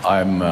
I'm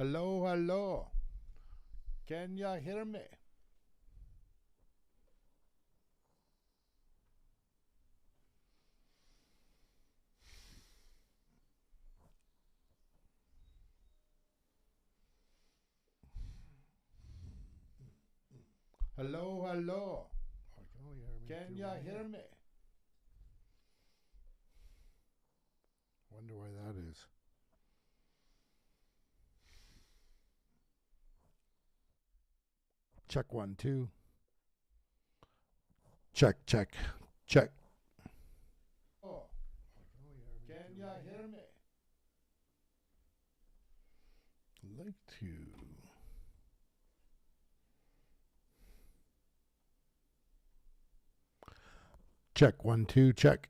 Hello, hello. Can you hear me? Hello, hello. I can only hear me. Can you hear me? Wonder why that is. Check 1, 2. Check. Oh, can you hear me? Like to. Check 1, 2. Check.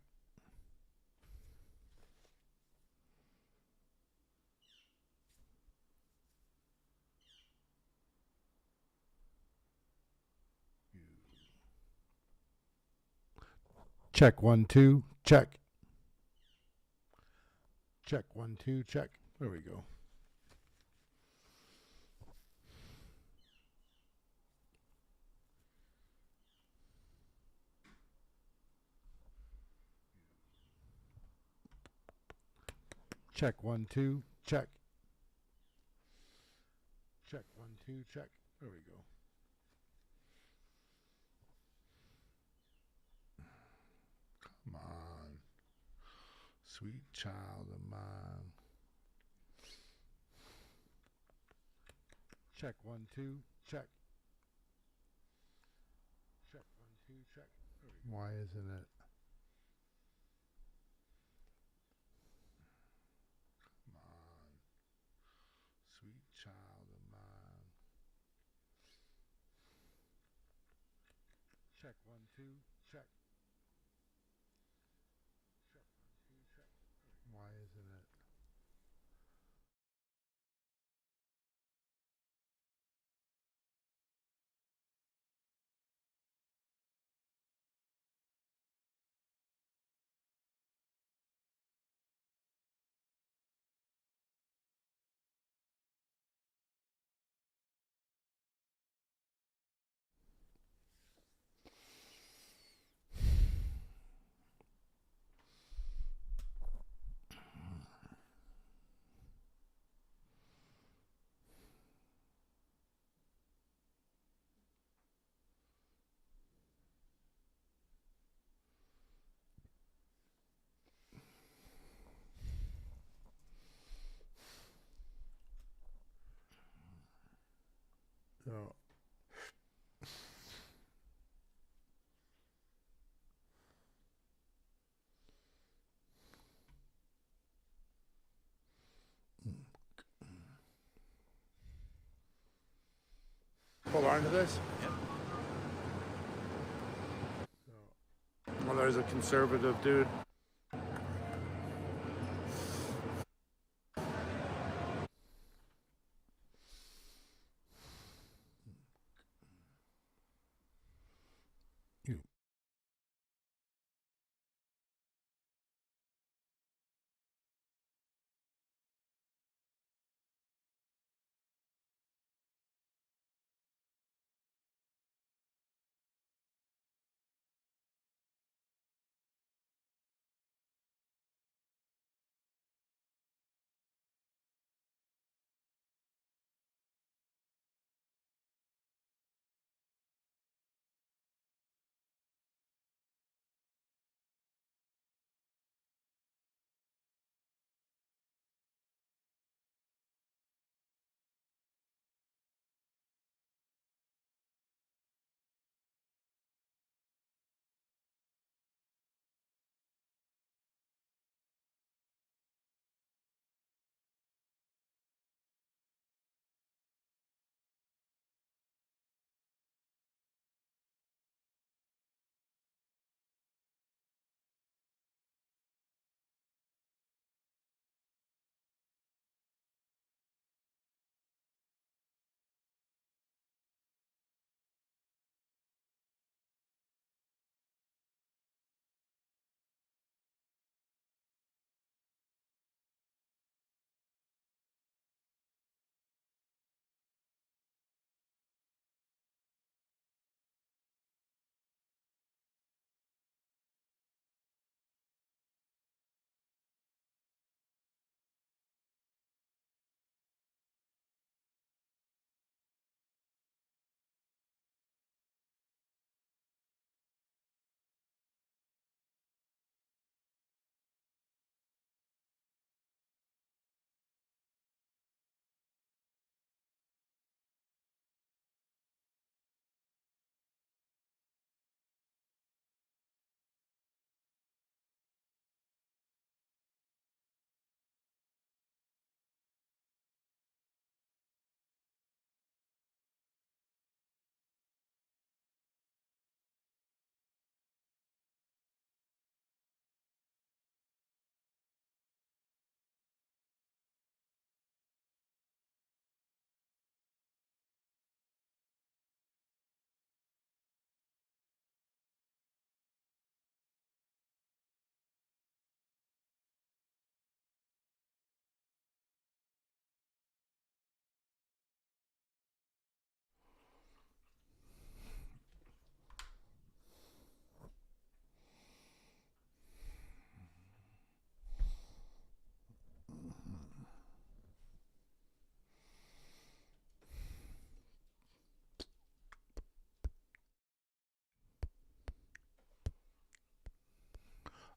Check 1, 2. Check. Check 1, 2. Check. There we go. Check 1, 2. Check. Check 1, 2. Check. There we go. Come on. Sweet child of mine. Check 1, 2. Check. Check 1, 2. Check. Why isn't it? Come on. Sweet child of mine. Check 1, 2. Check. Check 1, 2. Check. Why isn't it? So, hold on to this. Well, there's a conservative dude. You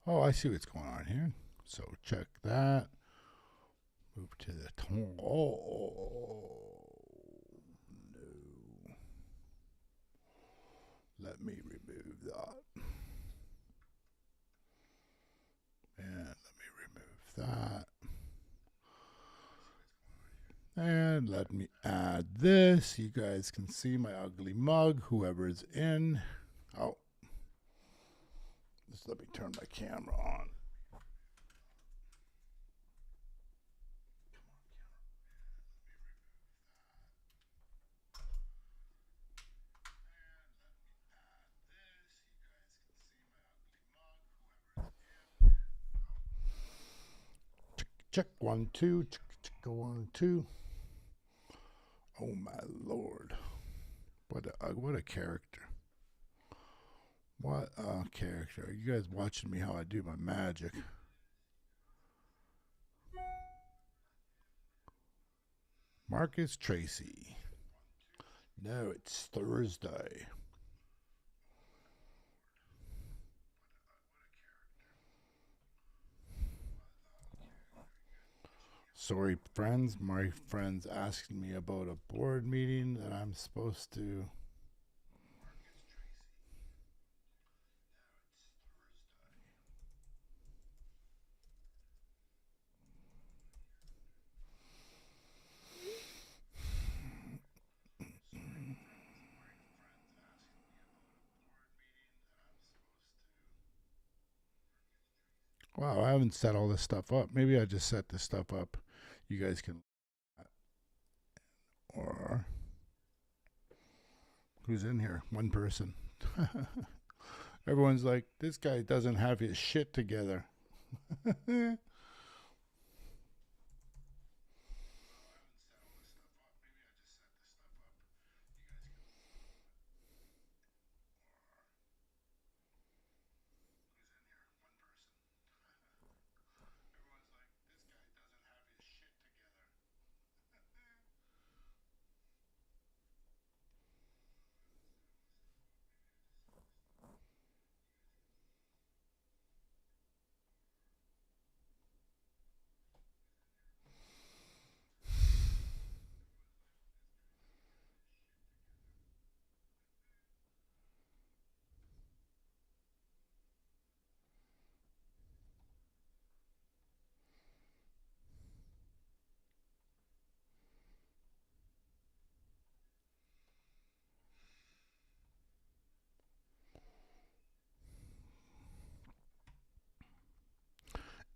Oh, I see what's going on here. So check that. Move to the tone. Oh, no. Let me remove that. And let me remove that. And let me add this. You guys can see my ugly mug, whoever's in. Oh. Just let me turn my camera on. Check 1 2. Check 1 2. Oh my lord! What a character! What a character! Are you guys watching me how I do my magic? Marcus Tracy. No, it's Thursday. Sorry, friends. My friend's asking me about a board meeting that I'm supposed to. Wow, I haven't set all this stuff up. Maybe I just set this stuff up. You guys can. Or. Who's in here? One person. Everyone's like, this guy doesn't have his shit together.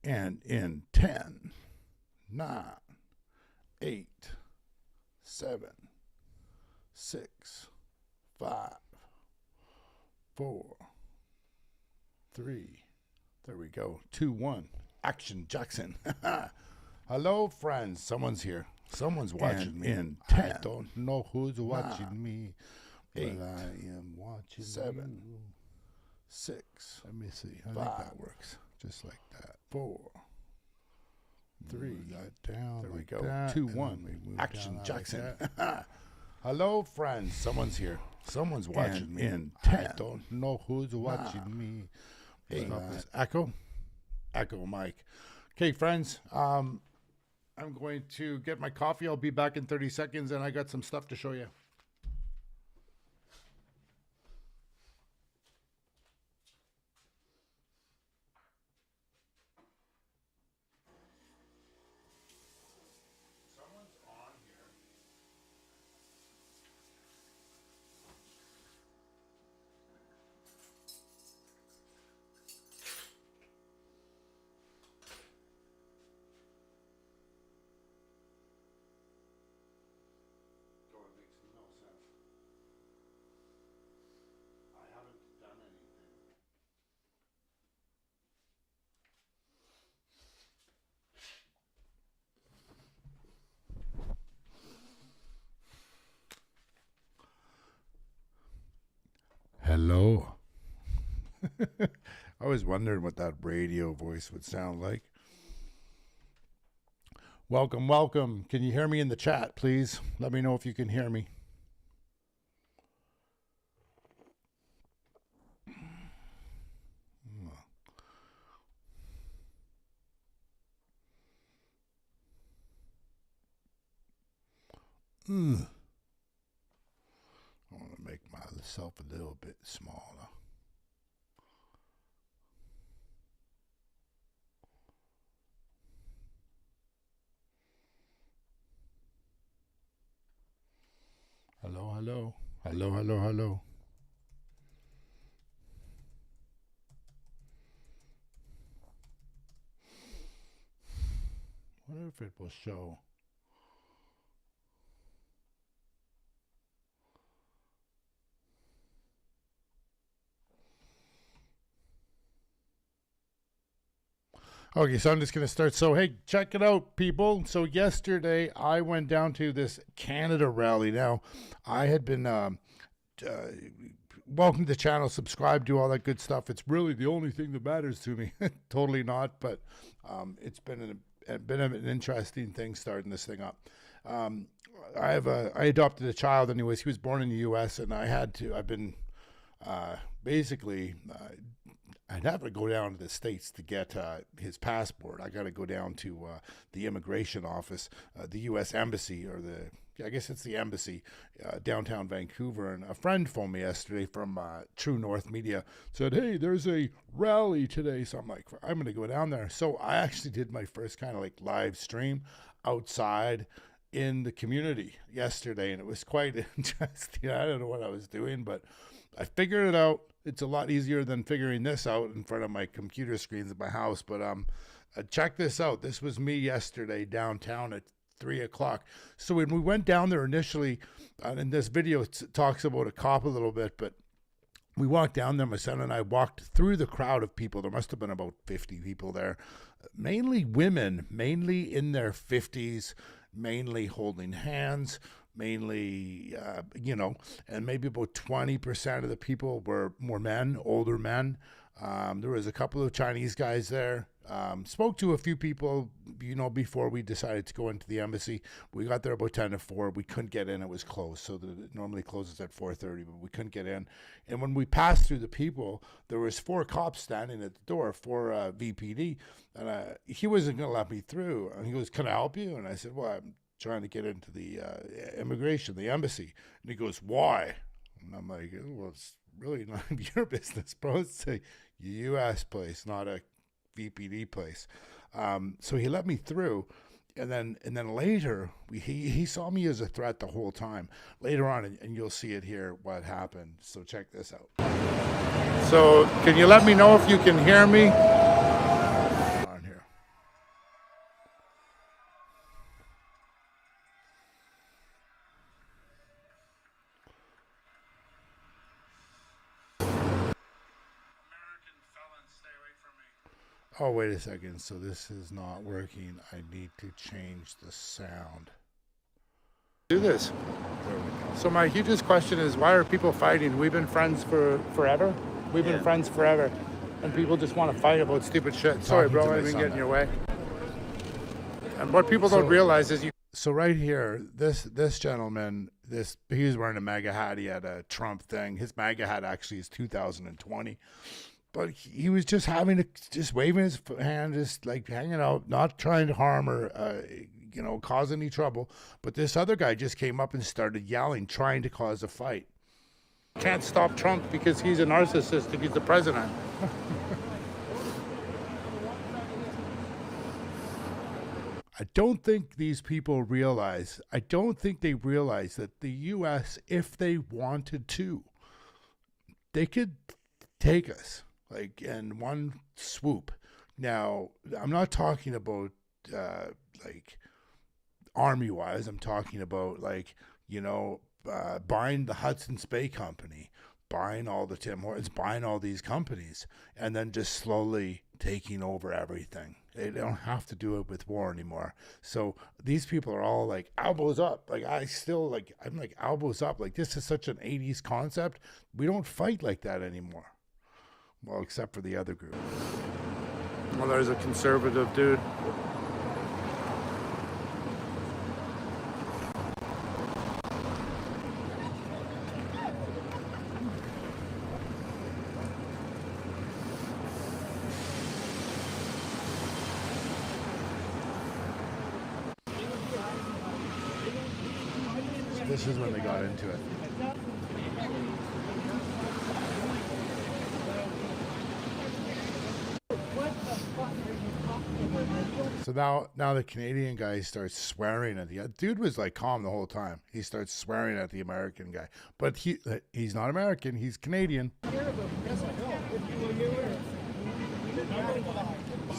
And in 10, 9, 8, 7, 6, 5, 4, 3, there we go, 2, 1, action Jackson. Hello, friends. Someone's here. Someone's watching me. In 10, I don't know who's watching me, 8, but I am watching 7, you. 6. Let me see. I think that works. Just like that. 4, 3. That down. There we go. That, 2, 1. Action Jackson. Like hello, friends. Someone's here. Someone's watching me. In 10. I don't know who's watching me. 8. Echo. Echo, Mike. Okay, friends. I'm going to get my coffee. I'll be back in 30 seconds, and I got some stuff to show you. Hello. I was wondering what that radio voice would sound like. Welcome, welcome. Can you hear me in the chat, please? Let me know if you can hear me. I want to make myself a little bit smaller. Hello, hello. Hello, hello, hello. What if it will show? Okay, so I'm just going to start. So, hey, check it out, people. So, yesterday I went down to this Canada rally. Now, I had been, welcome to the channel, subscribe, do all that good stuff. It's really the only thing that matters to me. Totally not, but it's been an interesting thing starting this thing up. I adopted a child anyways. He was born in the U.S. and I've been basically I'd have to go down to the States to get his passport. I got to go down to the immigration office, the U.S. Embassy, I guess it's the embassy, downtown Vancouver. And a friend phoned me yesterday from True North Media, said, hey, there's a rally today. So I'm like, I'm going to go down there. So I actually did my first kind of like live stream outside in the community yesterday, and it was quite interesting. I don't know what I was doing, but I figured it out. It's a lot easier than figuring this out in front of my computer screens at my house. But check this out. This was me yesterday downtown at 3 o'clock. So when we went down there initially, and this video talks about a cop a little bit, but we walked down there. My son and I walked through the crowd of people. There must have been about 50 people there, mainly women, mainly in their 50s, mainly holding hands, mainly, and maybe about 20% of the people were more men, older men. There was a couple of Chinese guys there. Spoke to a few people, before we decided to go into the embassy. We got there about 10 to 4. We couldn't get in. It was closed. So it normally closes at 4:30, but we couldn't get in. And when we passed through the people, there was 4 cops standing at the door, 4 VPD. And he wasn't going to let me through. And he goes, can I help you? And I said, well, I'm trying to get into the immigration, the embassy. And he goes, why? And I'm like, well, it's really none of your business, bro. It's a U.S. place, not a VPD place. So he let me through, and then later he saw me as a threat the whole time. Later on, and you'll see it here what happened. So check this out. So can you let me know if you can hear me? On here. Oh, wait a second. So this is not working. I need to change the sound. Do this. So my hugest question is, why are people fighting? We've been friends for forever. We've been friends forever. And people just want to fight about stupid shit. Sorry, bro, I didn't get in your way. And what people don't realize is So right here, this gentleman, he was wearing a MAGA hat. He had a Trump thing. His MAGA hat actually is 2020. But he was just just waving his hand, just like hanging out, not trying to harm or, cause any trouble. But this other guy just came up and started yelling, trying to cause a fight. Can't stop Trump because he's a narcissist if he's the president. I don't think these people realize, I don't think they realize that the U.S., if they wanted to, they could take us. Like in one swoop. Now, I'm not talking about army-wise. I'm talking about buying the Hudson's Bay Company, buying all the Tim Hortons, buying all these companies, and then just slowly taking over everything. They don't have to do it with war anymore. So these people are all like elbows up. I'm like elbows up. Like this is such an 80s concept. We don't fight like that anymore. Well, except for the other group. Well, there's a conservative dude. This is when they got into it. So now the Canadian guy starts swearing at the dude was like calm the whole time. He starts swearing at the American guy, but he's not American. He's Canadian.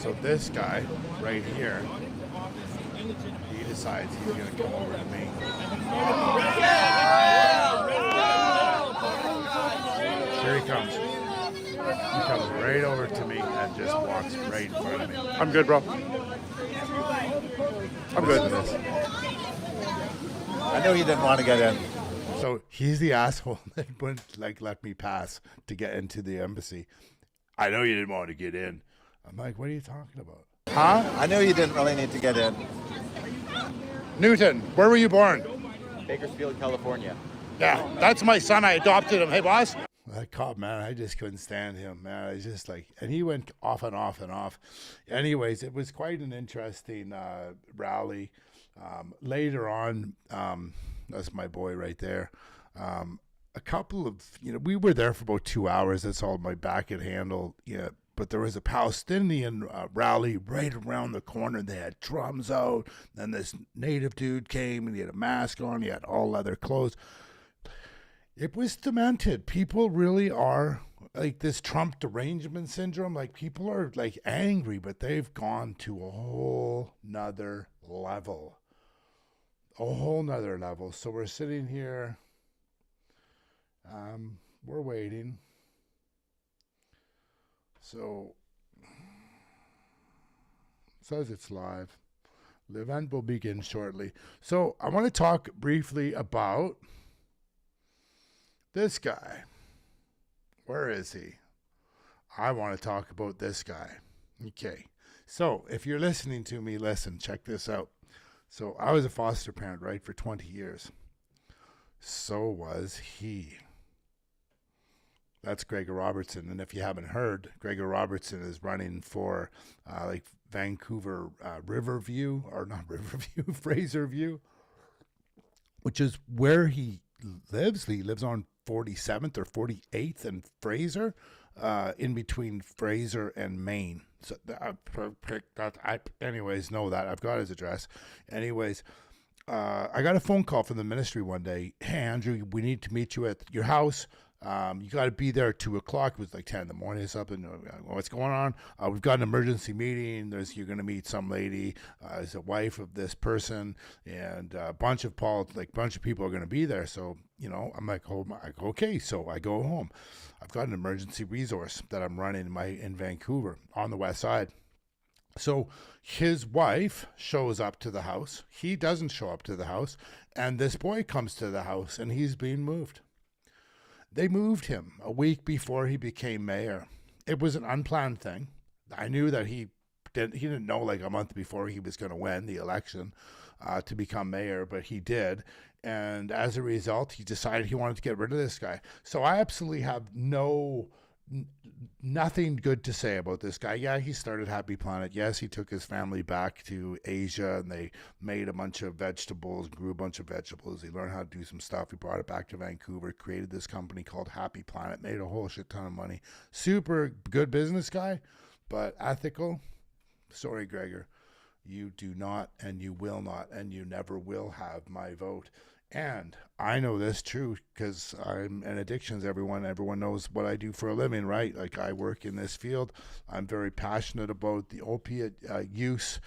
So this guy right here, he decides he's gonna come over to me. Here he comes. He comes right over to me and just walks right in front of me. I'm good, bro. I'm good. I know you didn't want to get in. So he's the asshole that wouldn't let me pass to get into the embassy. I know you didn't want to get in. I'm like, what are you talking about? Huh? I knew you didn't really need to get in. Newton, where were you born? Bakersfield, California. Yeah, that's my son. I adopted him. Hey, boss. That cop, man, I just couldn't stand him, man. I was just and he went off and off and off. Anyways, it was quite an interesting rally. Later on, that's my boy right there. A couple of, we were there for about 2 hours. That's all my back could handle. Yeah. But there was a Palestinian rally right around the corner. They had drums out. Then this native dude came and he had a mask on. He had all leather clothes. It was demented. People really are like this Trump derangement syndrome. Like people are angry, but they've gone to a whole nother level. A whole nother level. So we're sitting here. We're waiting. So, says it's live. The event will begin shortly. So I want to talk briefly about this guy. Where is he? I want to talk about this guy. Okay. So if you're listening to me, listen, check this out. So I was a foster parent, right, for 20 years. So was he. That's Gregor Robertson. And if you haven't heard, Gregor Robertson is running for Vancouver Riverview, or not Riverview, Fraserview, which is where he lives. He lives on 47th or 48th and Fraser, in between Fraser and Maine. So anyways, know that. I've got his address. Anyways, I got a phone call from the ministry one day. Hey, Andrew, we need to meet you at your house. You got to be there at 2:00. It was 10 in the morning or something. What's going on? We've got an emergency meeting. You're going to meet some lady, as a wife of this person, and a bunch of people are going to be there. So, I'm like, oh my, okay. So I go home. I've got an emergency resource that I'm running in Vancouver on the west side. So his wife shows up to the house. He doesn't show up to the house. And this boy comes to the house and he's being moved. They moved him a week before he became mayor. It was an unplanned thing. I knew that he didn't know a month before he was going to win the election to become mayor, but he did. And as a result, he decided he wanted to get rid of this guy. So I absolutely have nothing good to say about this guy. Yeah, he started Happy Planet. Yes, he took his family back to Asia and they made a bunch of vegetables, grew a bunch of vegetables. He learned how to do some stuff. He brought it back to Vancouver, created this company called Happy Planet, made a whole shit ton of money. Super good business guy, but ethical. Sorry, Gregor. You do not, and you will not, and you never will have my vote. And I know this true because I'm in addictions. Everyone knows what I do for a living, right? I work in this field. I'm very passionate about the opiate use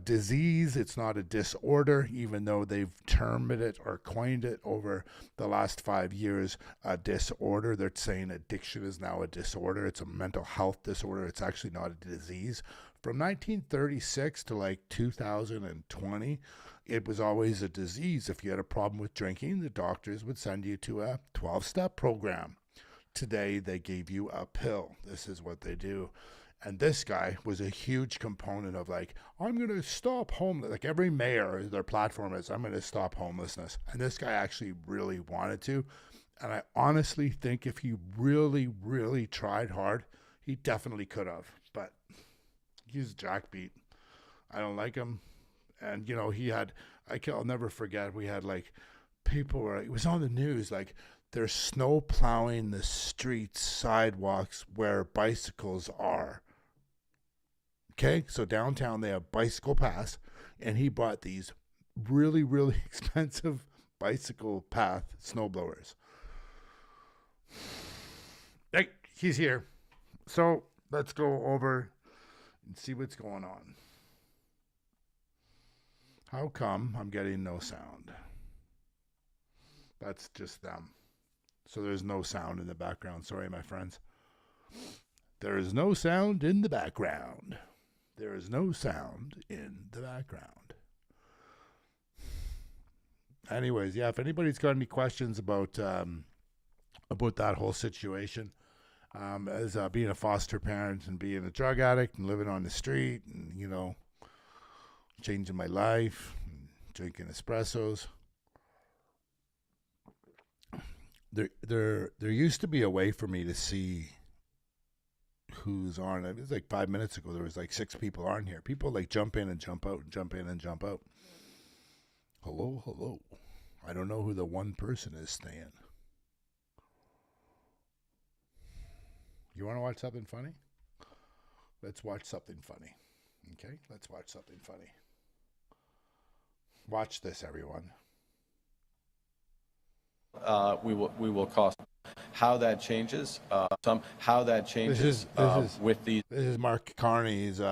disease. It's not a disorder, even though they've termed it or coined it over the last 5 years, a disorder. They're saying addiction is now a disorder. It's a mental health disorder. It's actually not a disease. From 1936 to 2020, it was always a disease. If you had a problem with drinking, the doctors would send you to a 12-step program. Today, they gave you a pill. This is what they do. And this guy was a huge component of I'm going to stop homeless. Every mayor, their platform is, I'm going to stop homelessness. And this guy actually really wanted to. And I honestly think if he really, really tried hard, he definitely could have. But he's a jackbeat. I don't like him. And, I'll never forget, we had people were, it was on the news, like they're snow plowing the streets, sidewalks where bicycles are. Okay, so downtown they have bicycle paths, and he bought these really, really expensive bicycle path snowblowers. Hey, he's here. So let's go over and see what's going on. How come I'm getting no sound? That's just them. So there's no sound in the background. Sorry, my friends. There is no sound in the background. There is no sound in the background. Anyways, yeah, if anybody's got any questions about that whole situation, as being a foster parent and being a drug addict and living on the street and, you know, changing my life, and drinking espressos. There used to be a way for me to see who's on. It was like 5 minutes ago. There was like 6 people on here. People like jump in and jump out and jump in and jump out. Hello, hello. I don't know who the one person is staying. You want to watch something funny? Let's watch something funny. Okay, let's watch something funny. Watch this, everyone. We will cost. How that changes, This with these. This is Mark Carney's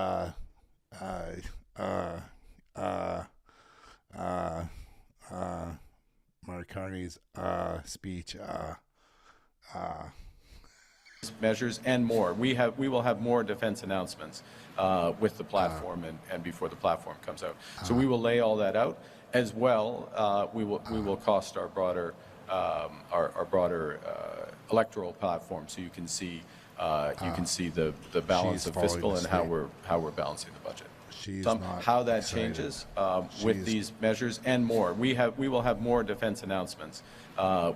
speech. Measures and more. We will have more defense announcements with the platform and before the platform comes out. So we will lay all that out as well. We will cost our broader electoral platform, so you can see the balance of fiscal and how we're balancing the budget. How that changes with these measures and more. We will have more defense announcements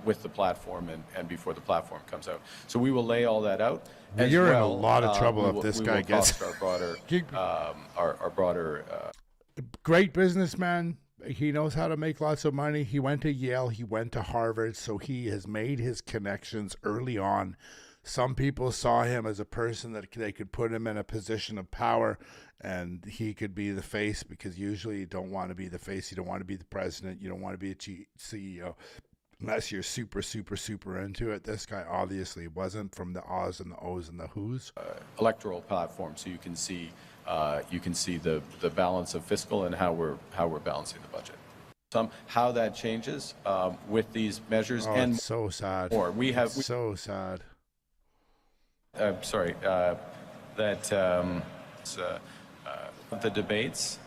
with the platform and before the platform comes out. So we will lay all that out. You're in a lot of trouble if this guy gets our broader. Great businessman. He knows how to make lots of money. He went to Yale. He went to Harvard. So he has made his connections early on. Some people saw him as a person that they could put him in a position of power and he could be the face, because usually you don't want to be the face. You don't want to be the president. You don't want to be a CEO unless you're super, super, super into it. This guy obviously wasn't, from the O's and the O's and the who's. Electoral platform, so you can see the balance of fiscal and how we're balancing the budget. How that changes with these measures and it's so sad. More. So sad. Sorry, the debates.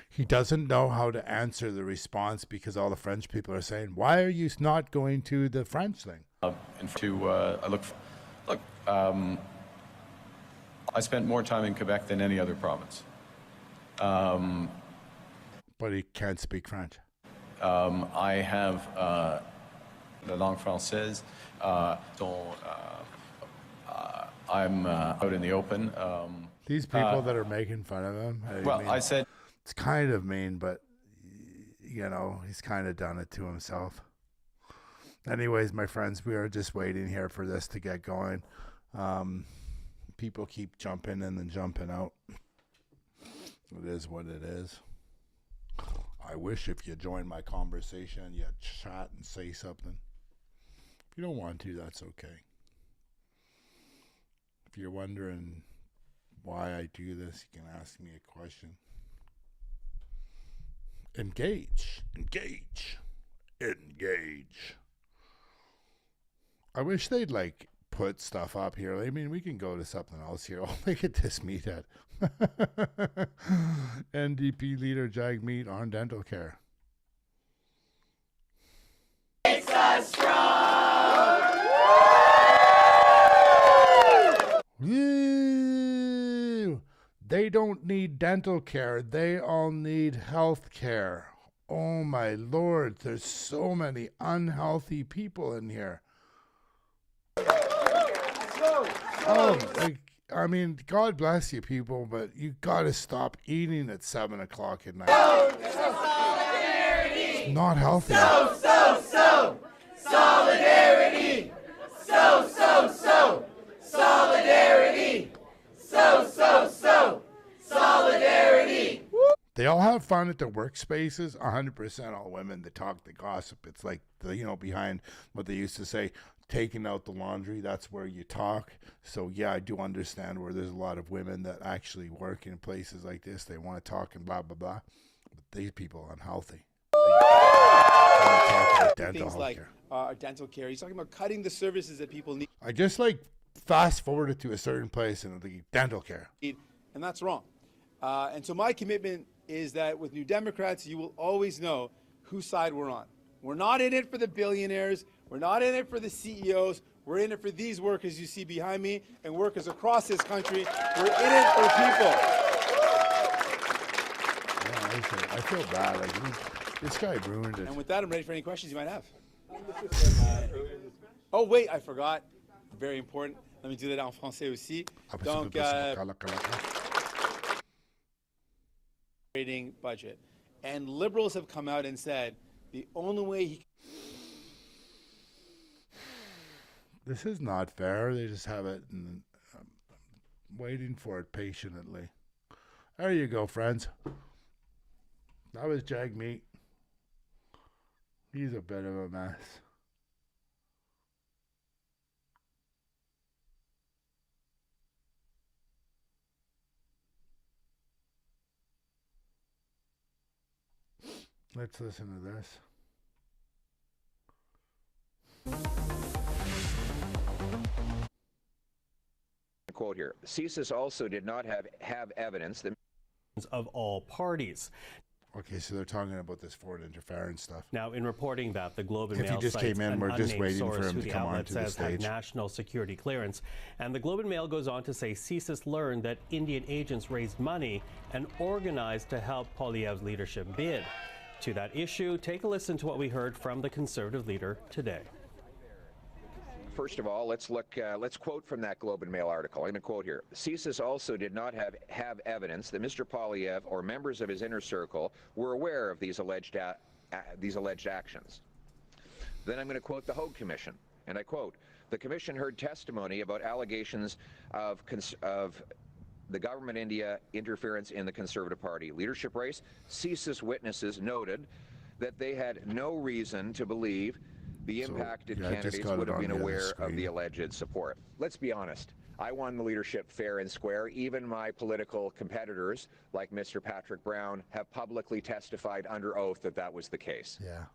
He doesn't know how to answer the response because all the French people are saying, "Why are you not going to the French thing?" I spent more time in Quebec than any other province. But he can't speak French. I have la langue française, dont I'm out in the open. These people that are making fun of him. I said it's kind of mean, but you know, he's kind of done it to himself. Anyways, my friends, we are just waiting here for this to get going. People keep jumping in and jumping out. It is what it is. I wish if you join my conversation, you'd chat and say something. If you don't want to, that's okay. If you're wondering why I do this, you can ask me a question. Engage. I wish they'd put stuff up here. I mean, we can go to something else here. Oh, look at this meathead. NDP leader Jag meat on dental care. Makes us strong. Woo! They don't need dental care. They all need health care. Oh my Lord, there's so many unhealthy people in here. I mean, God bless you people, but you got to stop eating at 7 o'clock at night. not healthy. Solidarity! Solidarity! Solidarity! They all have fun at their workspaces. 100% all women that talk, the gossip. It's like, behind what they used to say, taking out the laundry, that's where you talk. So, yeah, I do understand where there's a lot of women that actually work in places like this. They want to talk and blah, blah, blah. But these people are unhealthy. Things like dental care. He's talking about cutting the services that people need. I just fast forwarded to a certain place and the dental care. And that's wrong. And so my commitment is that with New Democrats, you will always know whose side we're on. We're not in it for the billionaires. We're not in it for the CEOs. We're in it for these workers you see behind me and workers across this country. We're in it for people. Yeah, I feel bad. This guy ruined it. And with that, I'm ready for any questions you might have. Oh, wait, I forgot. Very important. Let me do that en français aussi. Donc, budget. And liberals have come out and said the only way This is not fair. They just have it and waiting for it patiently. There you go, friends. That was Jagmeet. He's a bit of a mess. Let's listen to this. Quote here, CSIS also did not have evidence that of all parties. Okay, so they're talking about this foreign interference stuff. Now, in reporting that, the Globe and If Mail he just cites came in, an we're just unnamed waiting source for him who to the come outlet onto the says had stage. national security clearance. And the Globe and Mail goes on to say CSIS learned that Indian agents raised money and organized to help Poilievre's leadership bid. To that issue, take a listen to what we heard from the Conservative leader today. First of all, let's quote from that Globe and Mail article. I'm going to quote here. CSIS also did not have evidence that Mr. Poilievre or members of his inner circle were aware of these alleged actions. Then I'm going to quote the Hogue Commission, and I quote, the Commission heard testimony about allegations of the government India interference in the Conservative Party leadership race. CSIS witnesses noted that they had no reason to believe the impacted candidates would have been aware of the alleged support. Let's be honest. I won the leadership fair and square. Even my political competitors, like Mr. Patrick Brown, have publicly testified under oath that that was the case. Yeah.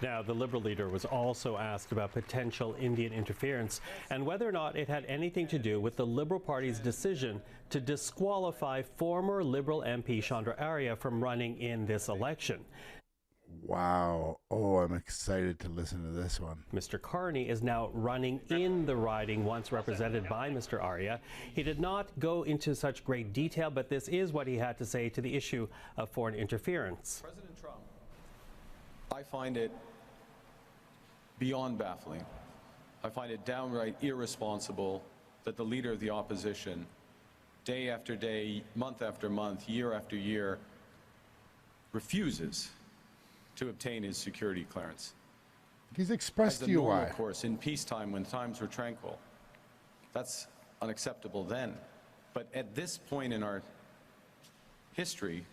Now, the Liberal leader was also asked about potential Indian interference and whether or not it had anything to do with the Liberal Party's decision to disqualify former Liberal MP Chandra Arya from running in this election. Wow. Oh, I'm excited to listen to this one. Mr. Carney is now running in the riding once represented by Mr. Arya. He did not go into such great detail, but this is what he had to say to the issue of foreign interference. President Trump, I find it beyond baffling. I find it downright irresponsible that the leader of the opposition, day after day, month after month, year after year, refuses to obtain his security clearance. He's expressed to to you normal, why. Of course, in peacetime when times were tranquil. That's unacceptable then. But at this point in our history,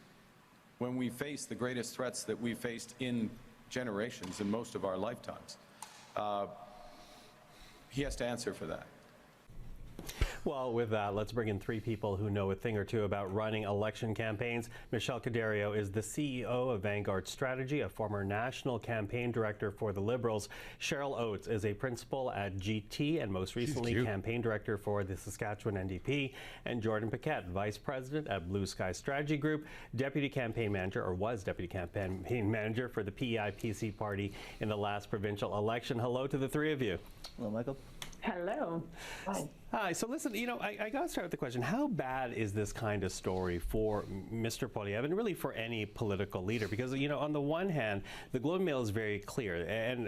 when we face the greatest threats that we've faced in generations, in most of our lifetimes, he has to answer for that. Well, with that, let's bring in three people who know a thing or two about running election campaigns. Michelle Cadario is the CEO of Vanguard Strategy, a former national campaign director for the Liberals. Cheryl Oates is a principal at GT and most recently campaign director for the Saskatchewan NDP. And Jordan Paquette, vice president at Blue Sky Strategy Group, deputy campaign manager, or was deputy campaign manager for the PEI-PC party in the last provincial election. Hello to the three of you. Hello, Michael. Hello. Hi. Hi. So listen, I got to start with the question, how bad is this kind of story for Mr. Poilievre and really for any political leader? Because, on the one hand, the Globe and Mail is very clear, and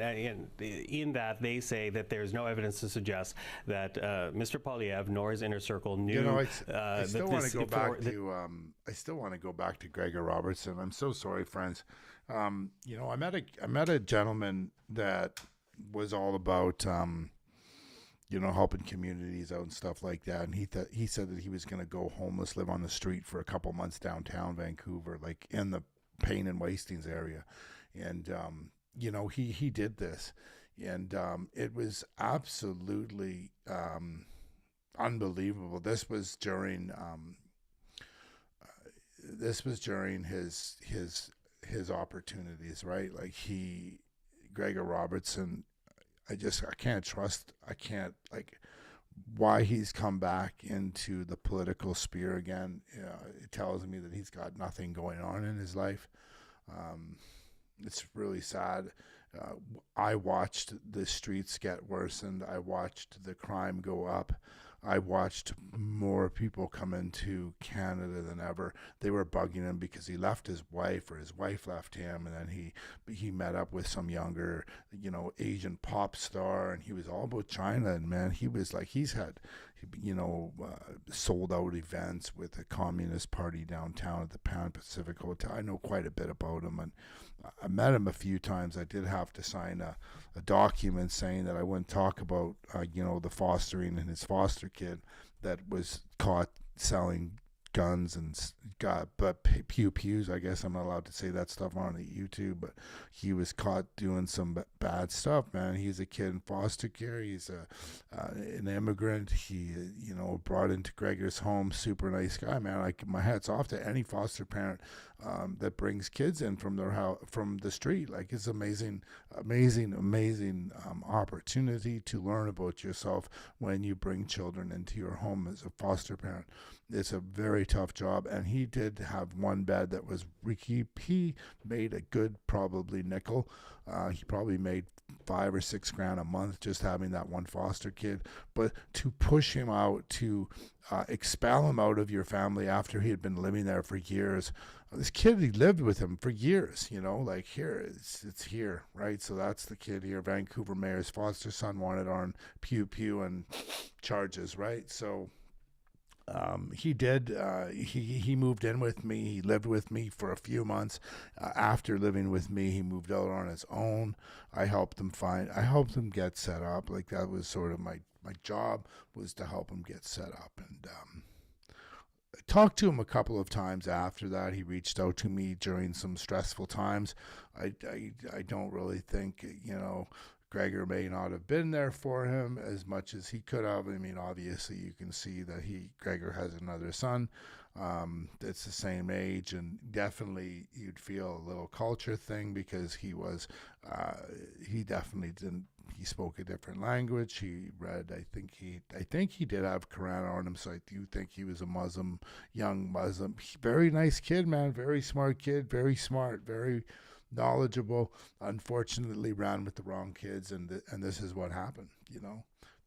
in that they say that there's no evidence to suggest that Mr. Poilievre nor his inner circle knew. I still want to go back to Gregor Robertson. I'm so sorry, friends. I met a gentleman that was all about helping communities out and stuff like that. And he said that he was going to go homeless, live on the street for a couple months downtown Vancouver, like in the Payne and Wastings area. And he did this, and it was absolutely unbelievable. This was during his opportunities, right? Like Gregor Robertson, I can't why he's come back into the political sphere again. It tells me that he's got nothing going on in his life. It's really sad. I watched the streets get worsened. I watched the crime go up. I watched more people come into Canada than ever. They were bugging him because he left his wife, or his wife left him, and then he met up with some younger, Asian pop star, and he was all about China. And man, he was like, he's had, sold out events with the Communist Party downtown at the Pan Pacific Hotel. I know quite a bit about him, and I met him a few times. I did have to sign a document saying that I wouldn't talk about, the fostering and his foster kid that was caught selling guns and pews. I guess I'm not allowed to say that stuff on YouTube, but he was caught doing some bad stuff, man. He's a kid in foster care. He's an immigrant. He, brought into Gregor's home. Super nice guy, man. Like, my hat's off to any foster parent that brings kids in from their house, from the street. Like, it's amazing opportunity to learn about yourself when you bring children into your home as a foster parent. It's a very tough job, and he did have one bed that was he made a good probably nickel. He probably made $5 or $6 grand a month just having that one foster kid. But to push him out, to expel him out of your family after he had been living there for years. This kid, he lived with him for years, like here, it's here, right? So that's the kid here. Vancouver mayor's foster son wanted on pew and charges, right? So he did. He moved in with me. He lived with me for a few months. After living with me, he moved out on his own. I helped him get set up. Like, that was sort of my job, was to help him get set up. And I talked to him a couple of times after that. He reached out to me during some stressful times. I don't really think, Gregor may not have been there for him as much as he could have. I mean, obviously you can see that Gregor has another son that's the same age, and definitely you'd feel a little culture thing because he definitely didn't. He spoke a different language. He read, I think he did have Quran on him, so I do think he was a young Muslim. Very nice kid, man. Very smart kid. Very smart. Very knowledgeable. Unfortunately ran with the wrong kids, and this is what happened.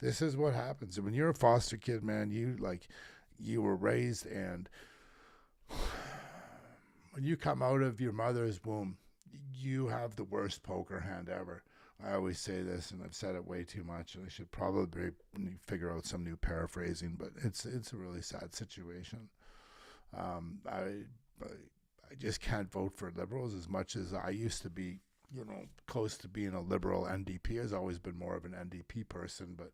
This is what happens. And when you're a foster kid, man, you were raised, and when you come out of your mother's womb, you have the worst poker hand ever. I always say this, and I've said it way too much, and I should probably figure out some new paraphrasing, but it's a really sad situation. I just can't vote for Liberals as much as I used to be, close to being a Liberal. NDP has always been more of an NDP person, but,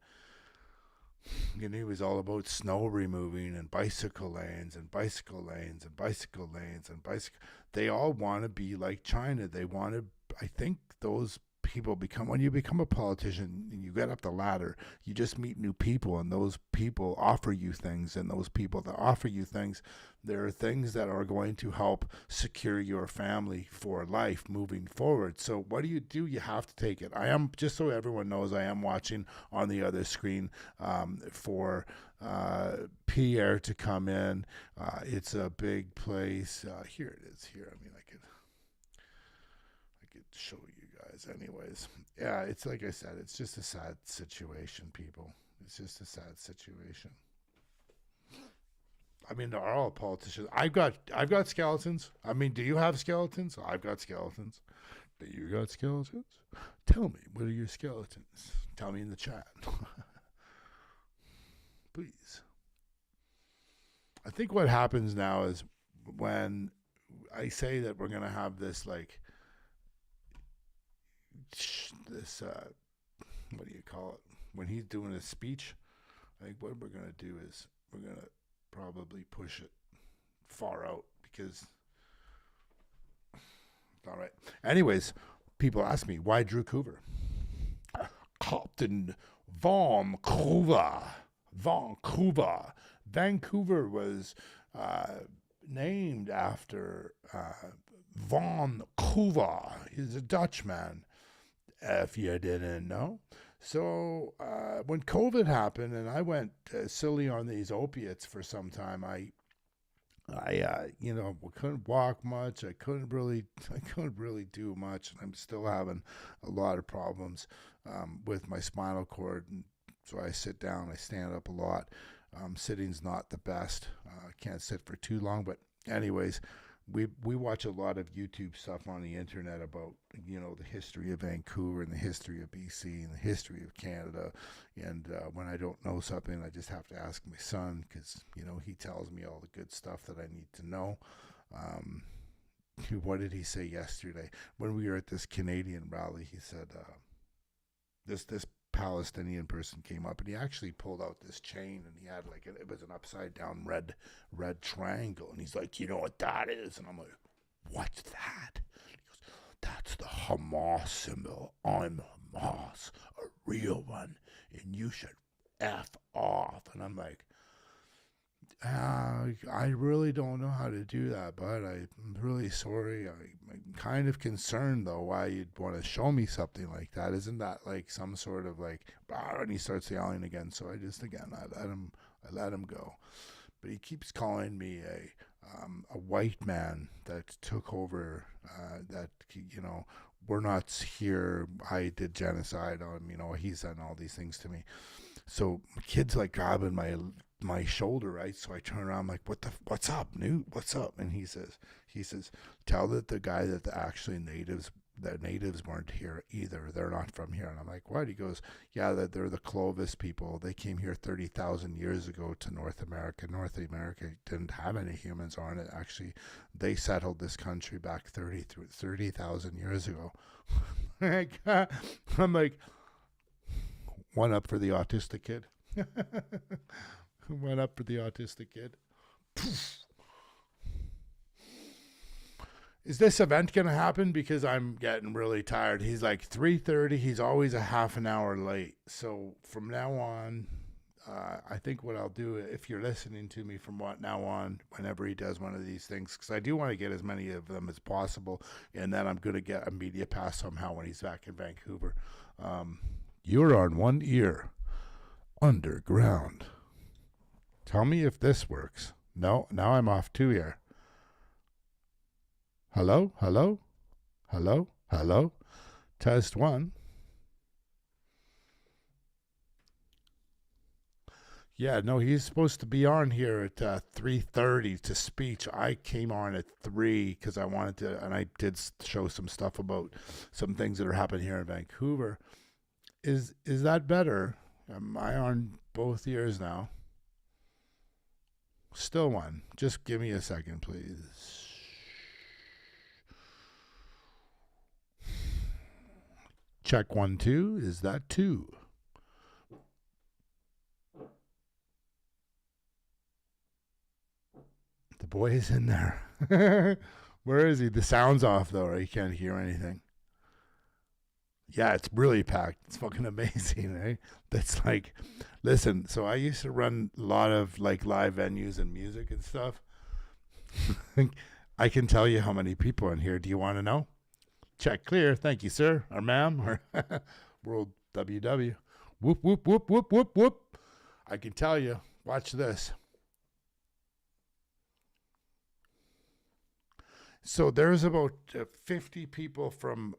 he was all about snow removing and bicycle lanes and bicycle lanes and bicycle lanes and bicycle. They all want to be like China. They want to, I think those people when you become a politician and you get up the ladder, you just meet new people, and those people offer you things, and those people that offer you things, there are things that are going to help secure your family for life moving forward. So what do? You have to take it. I am, just so everyone knows, I am watching on the other screen for Pierre to come in. It's a big place. Here it is. Here, I mean, I could show you guys. Anyways, yeah, it's like I said, it's just a sad situation, people. It's just a sad situation. I mean, they're all politicians. I've got skeletons. I mean, do you have skeletons? I've got skeletons. Do you got skeletons? Tell me, what are your skeletons? Tell me in the chat. Please. I think what happens now is when I say that we're going to have this, like, this, what do you call it? When he's doing his speech, I think what we're going to do is we're going to probably push it far out because, all right. Anyways, people ask me, why Drew Coover? Captain Vancouver. Vancouver was named after Vancouver. He's a Dutchman, if you didn't know. So when COVID happened and I went silly on these opiates for some time, I couldn't walk much. I couldn't really do much, and I'm still having a lot of problems with my spinal cord. And so I sit down, I stand up a lot. Sitting's not the best. Can't sit for too long, but anyways, we watch a lot of YouTube stuff on the internet about, the history of Vancouver and the history of BC and the history of Canada. And when I don't know something, I just have to ask my son because, he tells me all the good stuff that I need to know. What did he say yesterday? When we were at this Canadian rally, he said, this Palestinian person came up and he actually pulled out this chain and he had it was an upside down red triangle, and he's like, you know what that is? And I'm like, what's that? He goes, that's the Hamas symbol. I'm Hamas, a real one, and you should F off. And I'm like, I really don't know how to do that, but I'm really sorry. I'm kind of concerned, though, why you'd want to show me something like that. Isn't that like some sort of and he starts yelling again. So I let him go. But he keeps calling me a white man that took over, that, we're not here. I did genocide on him. He's done all these things to me. So my kid's grabbing my shoulder, right? So I turn around, I'm like, what's up, Newt? What's up? And he says, tell that the guy that the natives weren't here either. They're not from here. And I'm like, what? He goes, yeah, that they're the Clovis people. They came here 30,000 years ago to North America. North America didn't have any humans on it. Actually, they settled this country back 30,000 years ago. I'm like, one up for the autistic kid. One up for the autistic kid. Is this event going to happen? Because I'm getting really tired. He's like 3:30. He's always a half an hour late. So from now on, I think what I'll do, if you're listening to me from now on, whenever he does one of these things, because I do want to get as many of them as possible, and then I'm going to get a media pass somehow when he's back in Vancouver. You're on one ear. Underground. Tell me if this works. No, now I'm off two ear. Hello, hello, hello, hello. Test one. Yeah, no, he's supposed to be on here at 3:30 to speech. I came on at 3 because I wanted to, and I did show some stuff about some things that are happening here in Vancouver. Is that better? Am I on both ears now? Still one. Just give me a second, please. Check 1, 2. Is that 2? The boy is in there. Where is he? The sound's off, though, or you can't hear anything. Yeah, it's really packed. It's fucking amazing, eh? That's listen, so I used to run a lot of live venues and music and stuff. I can tell you how many people in here. Do you want to know? Check clear. Thank you, sir, or ma'am, or World WW. Whoop, whoop, whoop, whoop, whoop, whoop. I can tell you. Watch this. So there's about 50 people from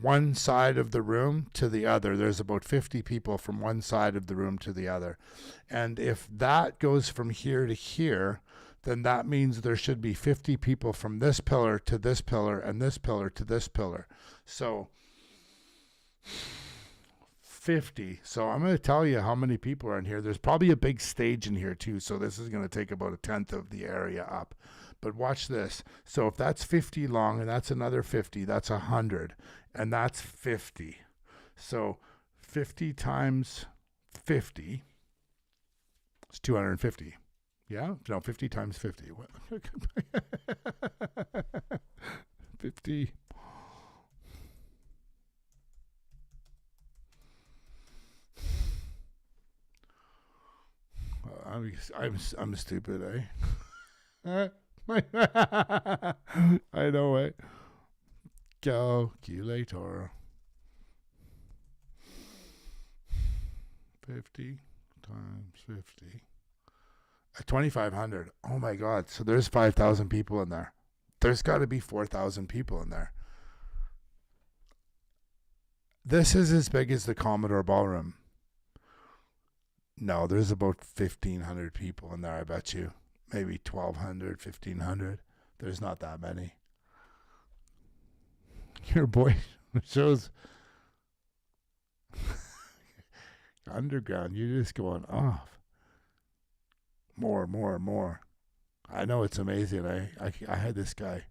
one side of the room to the other. There's about 50 people from one side of the room to the other. And if that goes from here to here, then that means there should be 50 people from this pillar to this pillar and this pillar to this pillar. So 50. So I'm going to tell you how many people are in here. There's probably a big stage in here too. So this is going to take about 1/10 of the area up. But watch this. So if that's 50 long and that's another 50, that's 100. And that's 50. So 50 times 50 is 250. Yeah? No, 50 times 50. 50. I'm stupid, eh? I know it. Calculator. 50 times 50. 2,500. Oh my God. So there's 5,000 people in there. There's got to be 4,000 people in there. This is as big as the Commodore Ballroom. No, there's about 1,500 people in there, I bet you. Maybe 1,200, 1,500. There's not that many. Your boy shows underground. You're just going off. More. I know it's amazing. I had this guy.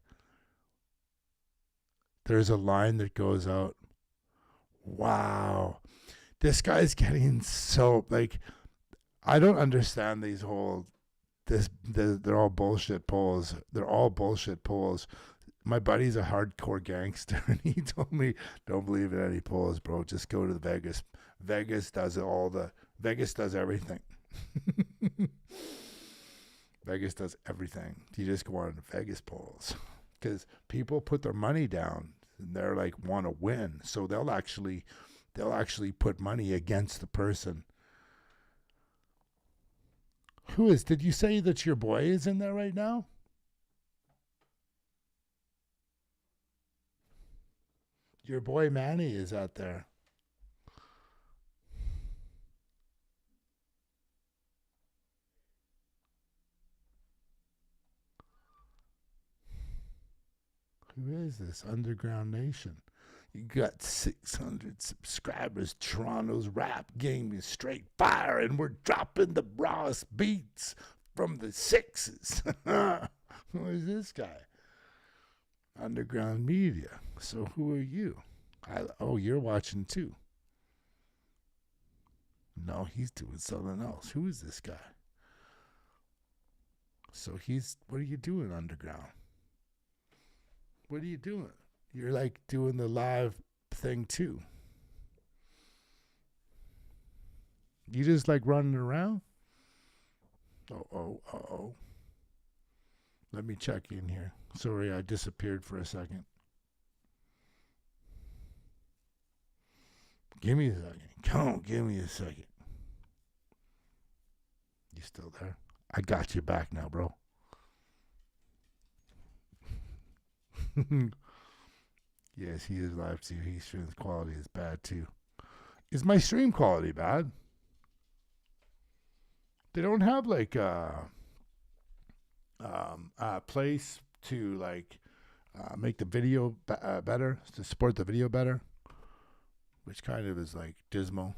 There's a line that goes out. Wow. This guy's getting so, like, I don't understand these whole, they're all bullshit polls. They're all bullshit polls. My buddy's a hardcore gangster, and he told me, don't believe in any polls, bro. Just go to the Vegas. Vegas does everything. Vegas does everything. You just go on Vegas polls. Because people put their money down, and they're like, want to win. So they'll actually put money against the person. Did you say that your boy is in there right now? Your boy Manny is out there. Who is this Underground Nation? You got 600 subscribers. Toronto's rap game is straight fire, and we're dropping the rawest beats from the sixes. Who is this guy? Underground Media. So who are you? You're watching too. No, he's doing something else. Who is this guy? So what are you doing, Underground? What are you doing? You're like doing the live thing too. You just like running around? Oh. Let me check in here. Sorry, I disappeared for a second. Give me a second. Come on, give me a second. You still there? I got you back now, bro. Yes, he is live too. His stream quality is bad too. Is my stream quality bad? They don't have like a place to like make the video better, to support the video better, which kind of is like dismal.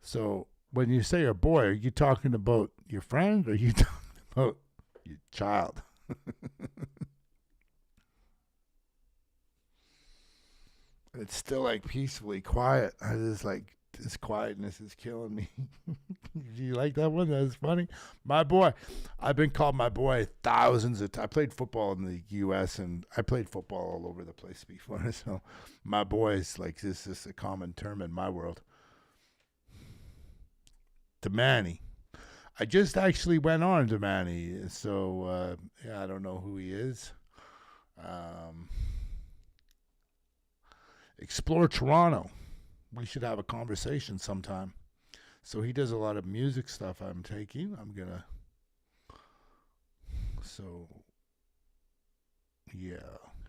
So when you say a boy, are you talking about your friend or are you talking about your child? It's still like peacefully quiet. I just like, this quietness is killing me. Do you like that one? That's funny. My boy. I've been called my boy thousands of times. I played football in the U.S. and I played football all over the place before. So my boy is like, this is a common term in my world. To Manny. I just actually went on to Manny. So, yeah, I don't know who he is. Explore Toronto. We should have a conversation sometime. So he does a lot of music stuff I'm taking. So yeah.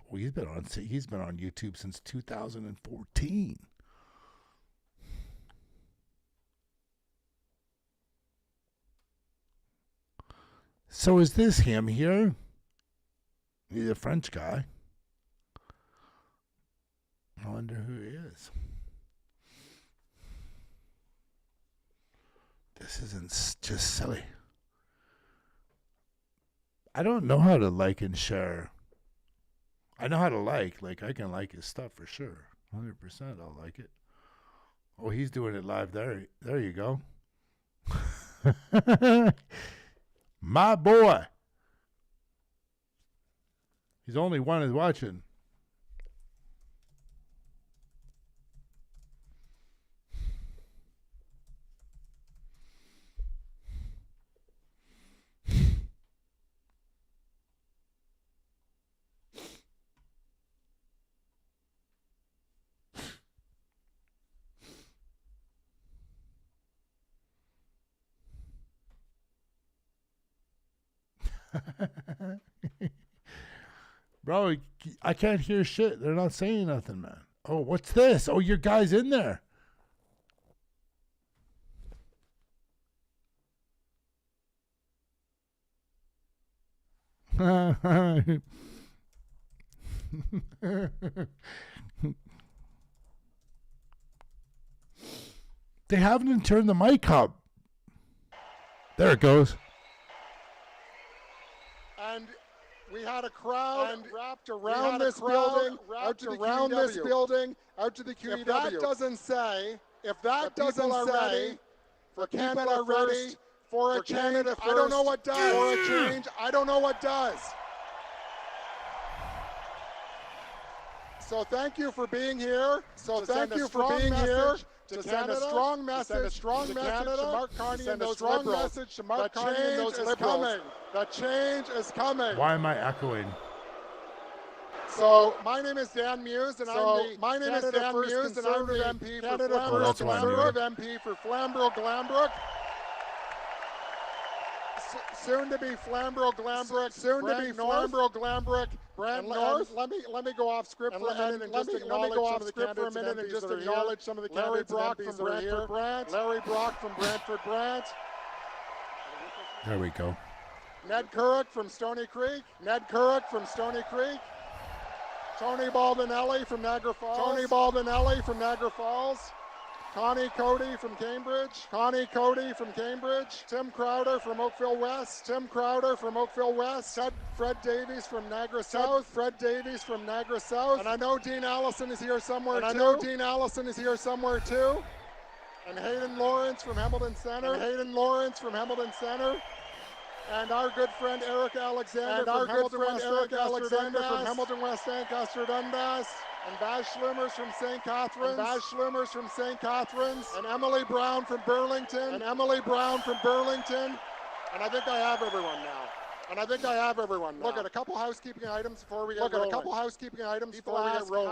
Well, he's been on YouTube since 2014. So is this him here? He's a French guy. I wonder who he is. This isn't just silly. I don't know how to like and share. I know how to like. Like, I can like his stuff for sure. 100% I'll like it. Oh, he's doing it live there. There you go. My boy. He's only one is watching. Bro, I can't hear shit. They're not saying nothing, man. Oh, what's this? Oh, your guy's in there. They haven't even turned the mic up. There it goes. And we had a crowd wrapped around this building, out to around this building, out to the QEW. If that doesn't say, ready for Canada first, for a Canada first, I don't know what does. For a change, I don't know what does. So thank you for being here. To send a strong message to Mark Carney and those liberals. The change is coming. Why am I echoing? So my name is Dan Muse, and I'm the Canada First Conservative MP for Flamborough-Glanbrook. Soon to be Flamborough-Glanbrook. Brant North. Let me go off script for a minute and just acknowledge some of the candidates. Larry Brock from Brantford Brant. Larry Brock from Brantford Brant. There we go. Ned Currick from Stoney Creek. Tony Baldinelli from Niagara Falls. Connie Cody from Cambridge. Tim Crowder from Oakville West. Fred Davies from Niagara South. And I know Dean Allison is here somewhere too. And Hayden Lawrence from Hamilton Center. And our good friend Eric Alexander from Hamilton West Ancaster Dundas. And Baz Schlumers from St. Catharines. And Emily Brown from Burlington. And I think I have everyone now. Look at a couple housekeeping items before we get rolling. People ask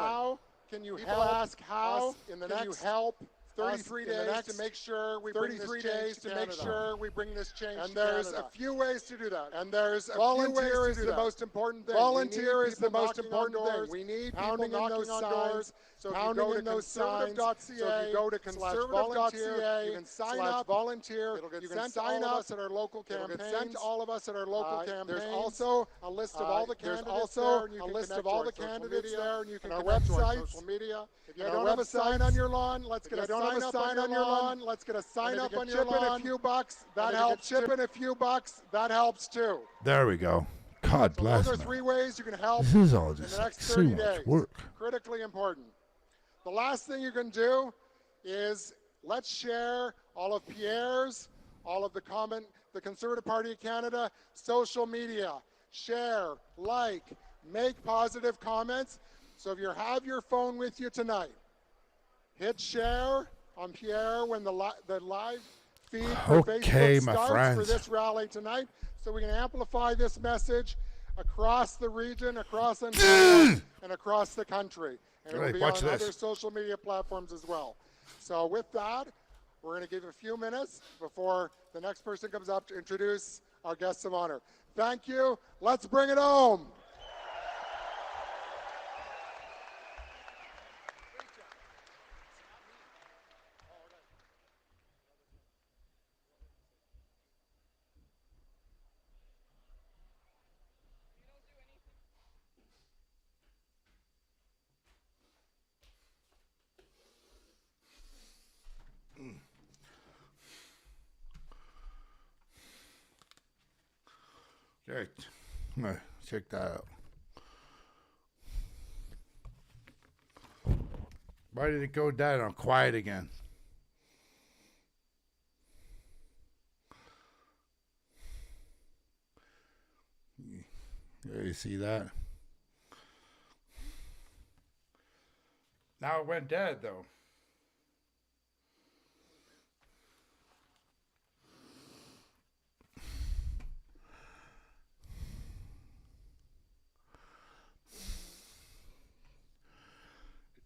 how can you help in the next 33 days to make sure we bring this change to Canada. And there's a few ways to do that. Volunteer is the most important thing. We need people knocking on doors. So if you go to conservative.ca, you can sign up. It'll get sent to all of us at our local campaigns. There's also a list of all the candidates there, and you can connect to our social media. If you don't have a sign on your lawn, let's get a sign up on your lawn. Chip in a few bucks, that helps too. There we go. God bless. Those are 3 ways you can help. This is all in just the next so 30 much days. work. Critically important. The last thing you can do is let's share all of Pierre's, all of the Conservative Party of Canada social media. Share, like, make positive comments. So if you have your phone with you tonight, hit share on Pierre when the live feed for Facebook starts for this rally tonight, so we can amplify this message across the region, across Ontario, and across the country. And it'll be on other social media platforms as well. So with that, we're going to give a few minutes before the next person comes up to introduce our guests of honor. Thank you. Let's bring it home. Right. Check that out. Why did it go dead? I'm quiet again. Yeah, you see that? Now it went dead, though.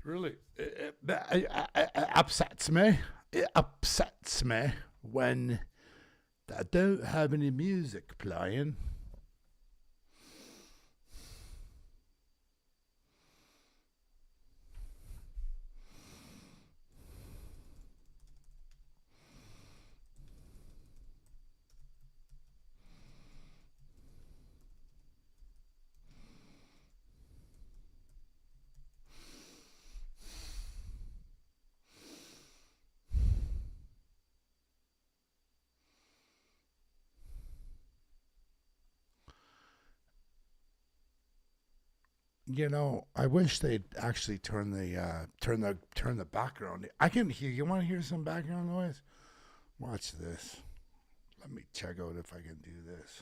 Really, it upsets me. It upsets me when I don't have any music playing. You know, I wish they'd actually turn the background. I can hear. You want to hear some background noise? Watch this. Let me check out if I can do this.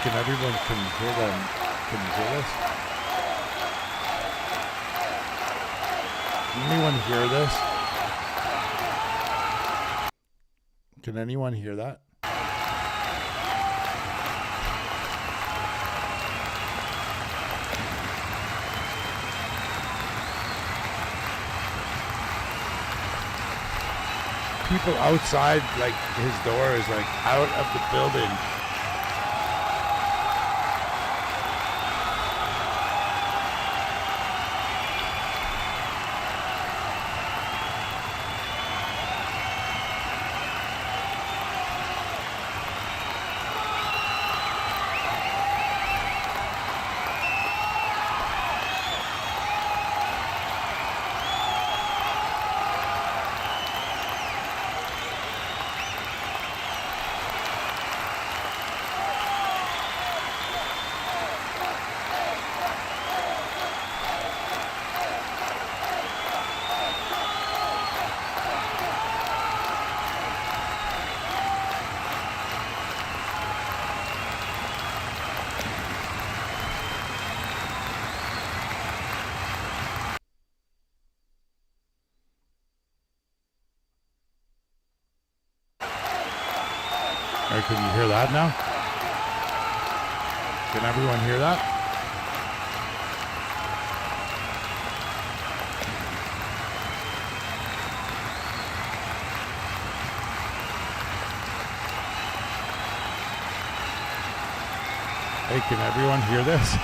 Can everyone hear them? Can you hear this? Can anyone hear this? Can anyone hear that? People outside, like his door is like out of the building. Can you hear that now? Can everyone hear that? Hey, can everyone hear this?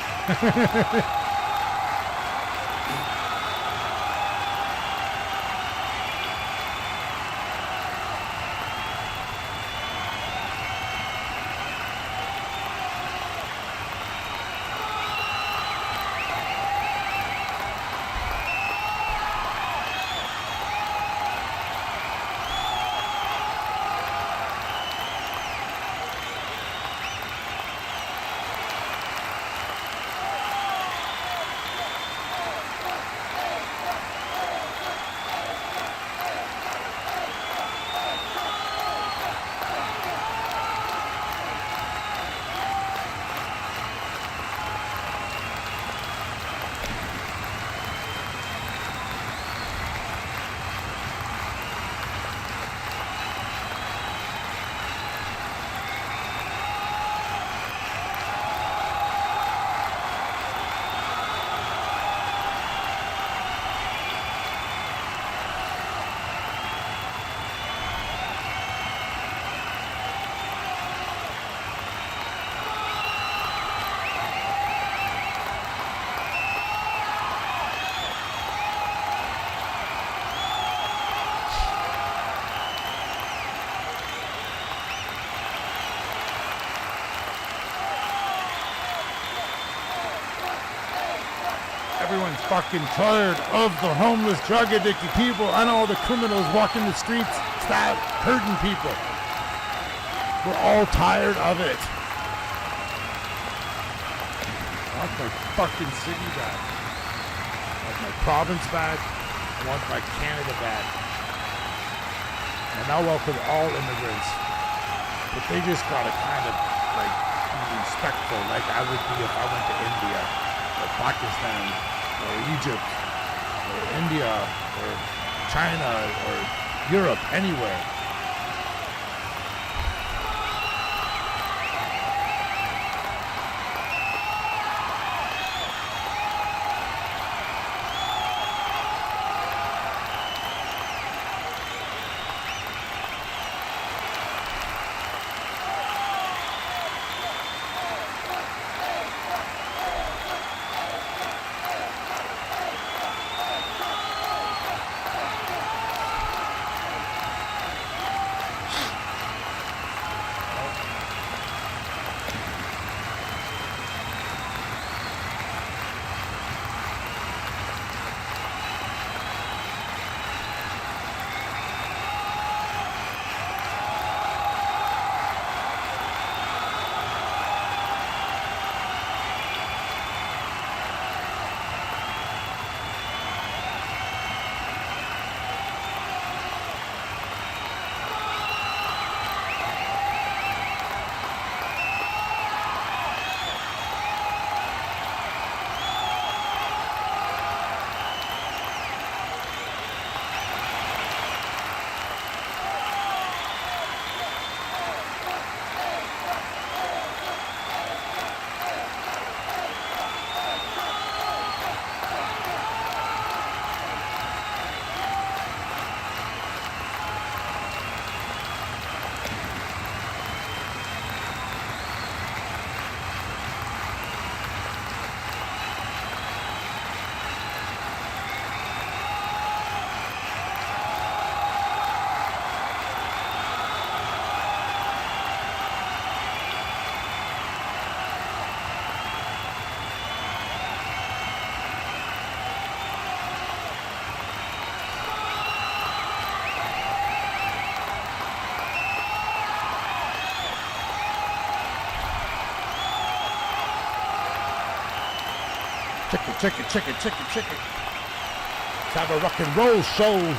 Everyone's fucking tired of the homeless, drug addicted people and all the criminals walking the streets, hurting people. We're all tired of it. I want my fucking city back. I want my province back. I want my Canada back. And I welcome all immigrants. But they just gotta kind of like be respectful, like I would be if I went to India or Pakistan or Egypt or India or China or Europe, anywhere. Chicken. Let's have a rock and roll show. We're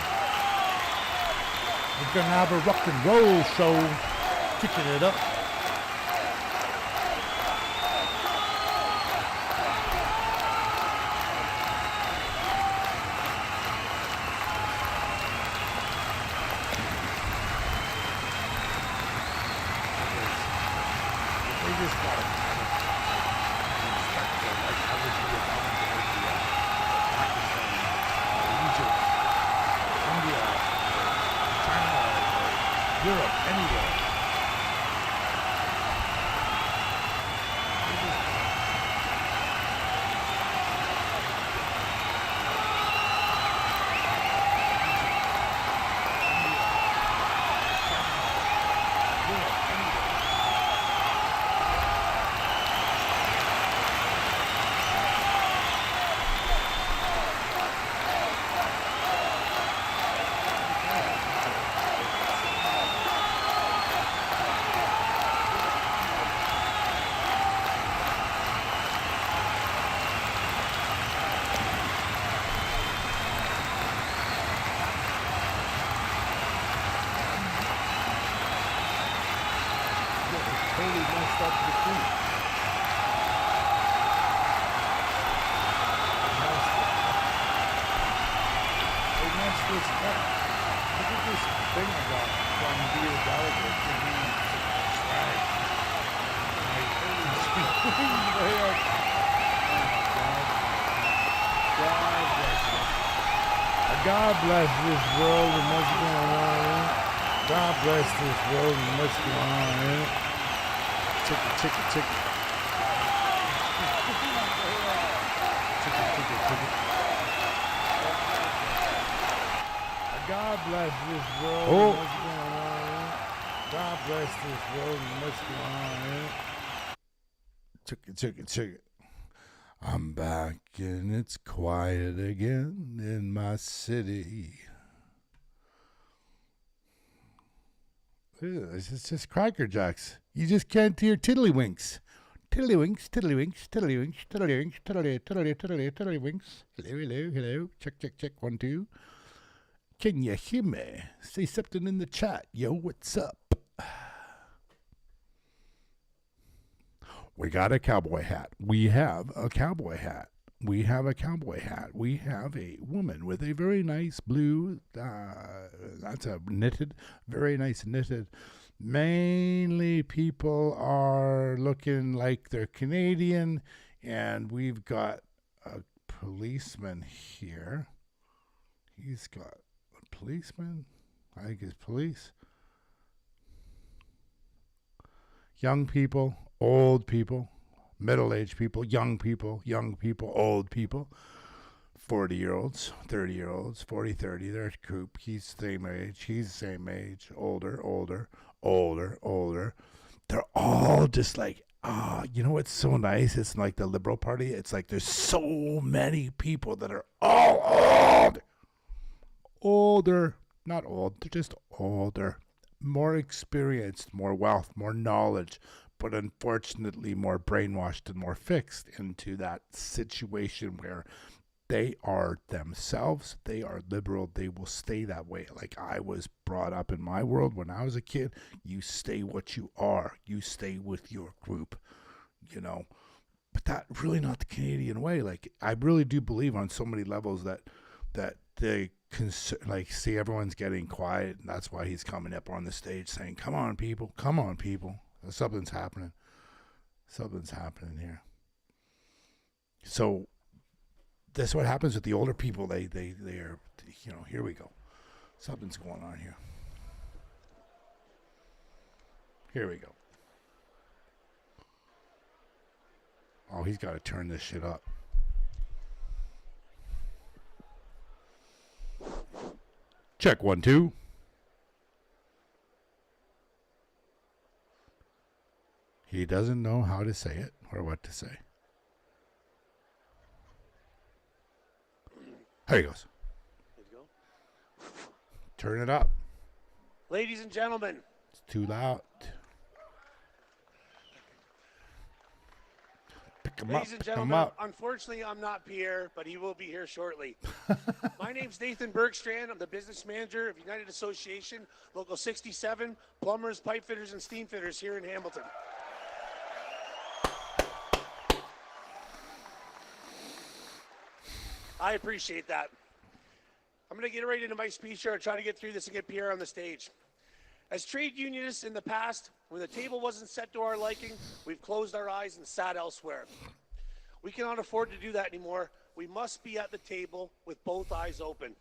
gonna have a rock and roll show. Kicking it up. They just gotta kind of respectful, like I would be if I went to India, Pakistan, Egypt, India, China, Europe, anywhere. Totally messed up the feet. They messed this up. Look at this thing I got from Dear Gallagher to me. Swag. Like, way up. God bless this world and what's going on. God bless this world and what's going on. Ticket. God bless this world and what's going on. God bless this world and what's going on. Ticket. I'm back and it's quiet again in my city. Ew, it's just Cracker Jacks. You just can't hear tiddlywinks. Tiddlywinks, tiddlywinks, tiddlywinks, tiddlywinks, tiddlywinks. Hello. Check, 1, 2. Can you hear me? Say something in the chat. Yo, what's up? We got a cowboy hat. We have a cowboy hat. We have a cowboy hat. We have a woman with a very nice blue, that's a knitted, very nice knitted. Mainly people are looking like they're Canadian, and we've got a policeman here. He's got a policeman. I think it's police. Young people, old people, middle-aged people, young people, old people, 40-year-olds, 30-year-olds, 40, 30, they're a group. He's the same age. He's the same age. Older. They're all just like, you know what's so nice? It's like the Liberal Party. It's like there's so many people that are all old. Older. Not old. They're just older. More experienced, more wealth, more knowledge, but unfortunately more brainwashed and more fixed into that situation where they are themselves, they are liberal, they will stay that way. Like I was brought up in my world when I was a kid, you stay what you are, you stay with your group, you know. But that's really not the Canadian way. Like I really do believe on so many levels that they like see everyone's getting quiet, and that's why he's coming up on the stage saying, come on people, something's happening here. So that's what happens with the older people. They are, you know, here we go, something's going on here we go. Oh, he's got to turn this shit up. Check 1, 2. He doesn't know how to say it or what to say. There he goes. There you go. Turn it up. Ladies and gentlemen. It's too loud. Ladies and gentlemen, unfortunately, I'm not Pierre, but he will be here shortly. My name's Nathan Bergstrand. I'm the business manager of United Association, Local 67, plumbers, pipe fitters, and steam fitters here in Hamilton. I appreciate that. I'm going to get right into my speech here. I'll try to get through this and get Pierre on the stage. As trade unionists in the past, when the table wasn't set to our liking, we've closed our eyes and sat elsewhere. We cannot afford to do that anymore. We must be at the table with both eyes open.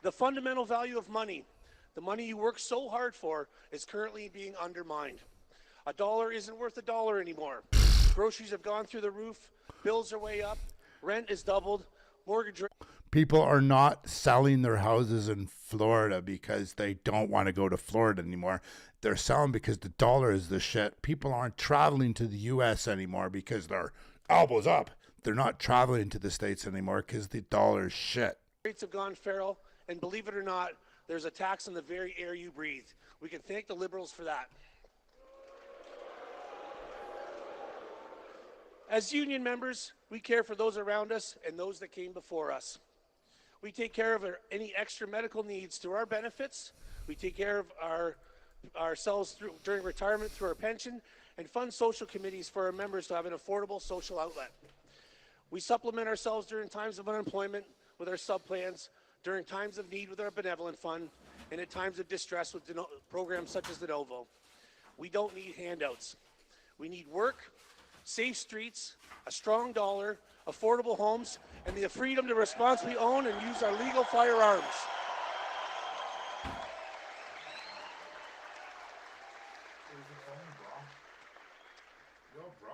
The fundamental value of money, the money you work so hard for, is currently being undermined. A dollar isn't worth a dollar anymore. Groceries have gone through the roof. Bills are way up. Rent is doubled. Mortgage. People are not selling their houses in Florida because they don't want to go to Florida anymore. They're selling because the dollar is the shit. People aren't traveling to the U.S. anymore because they're elbows up. They're not traveling to the States anymore because the dollar is shit. Rates have gone feral, and believe it or not, there's a tax on the very air you breathe. We can thank the Liberals for that. As union members, we care for those around us and those that came before us. We take care of any extra medical needs through our benefits. We take care of ourselves during retirement through our pension, and fund social committees for our members to have an affordable social outlet. We supplement ourselves during times of unemployment with our sub-plans, during times of need with our benevolent fund, and at times of distress with programs such as De Novo. We don't need handouts. We need work, safe streets, a strong dollar, affordable homes, and the freedom to responsibly own and use our legal firearms.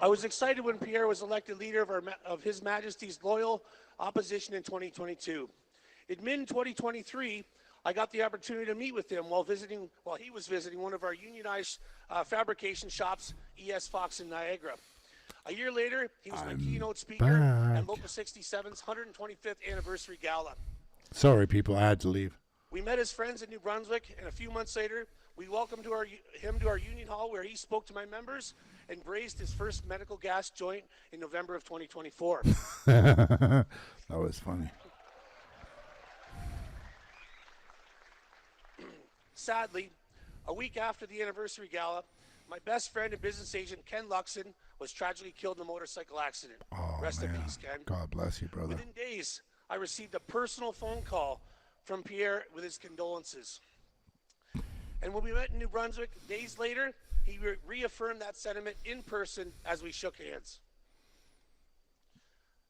I was excited when Pierre was elected leader of His Majesty's loyal opposition in 2022. In mid-2023, I got the opportunity to meet with him while he was visiting one of our unionized fabrication shops, ES Fox in Niagara. A year later, he was my keynote speaker at Local 67's 125th anniversary gala. Sorry, people, I had to leave. We met as friends in New Brunswick, and a few months later, we welcomed him to our union hall, where he spoke to my members and brazed his first medical gas joint in November of 2024. That was funny. Sadly, a week after the anniversary gala, my best friend and business agent, Ken Luxon, was tragically killed in a motorcycle accident. Oh, Rest man. in peace, Ken. God bless you, brother. Within days, I received a personal phone call from Pierre with his condolences. And when we met in New Brunswick, days later, he reaffirmed that sentiment in person as we shook hands.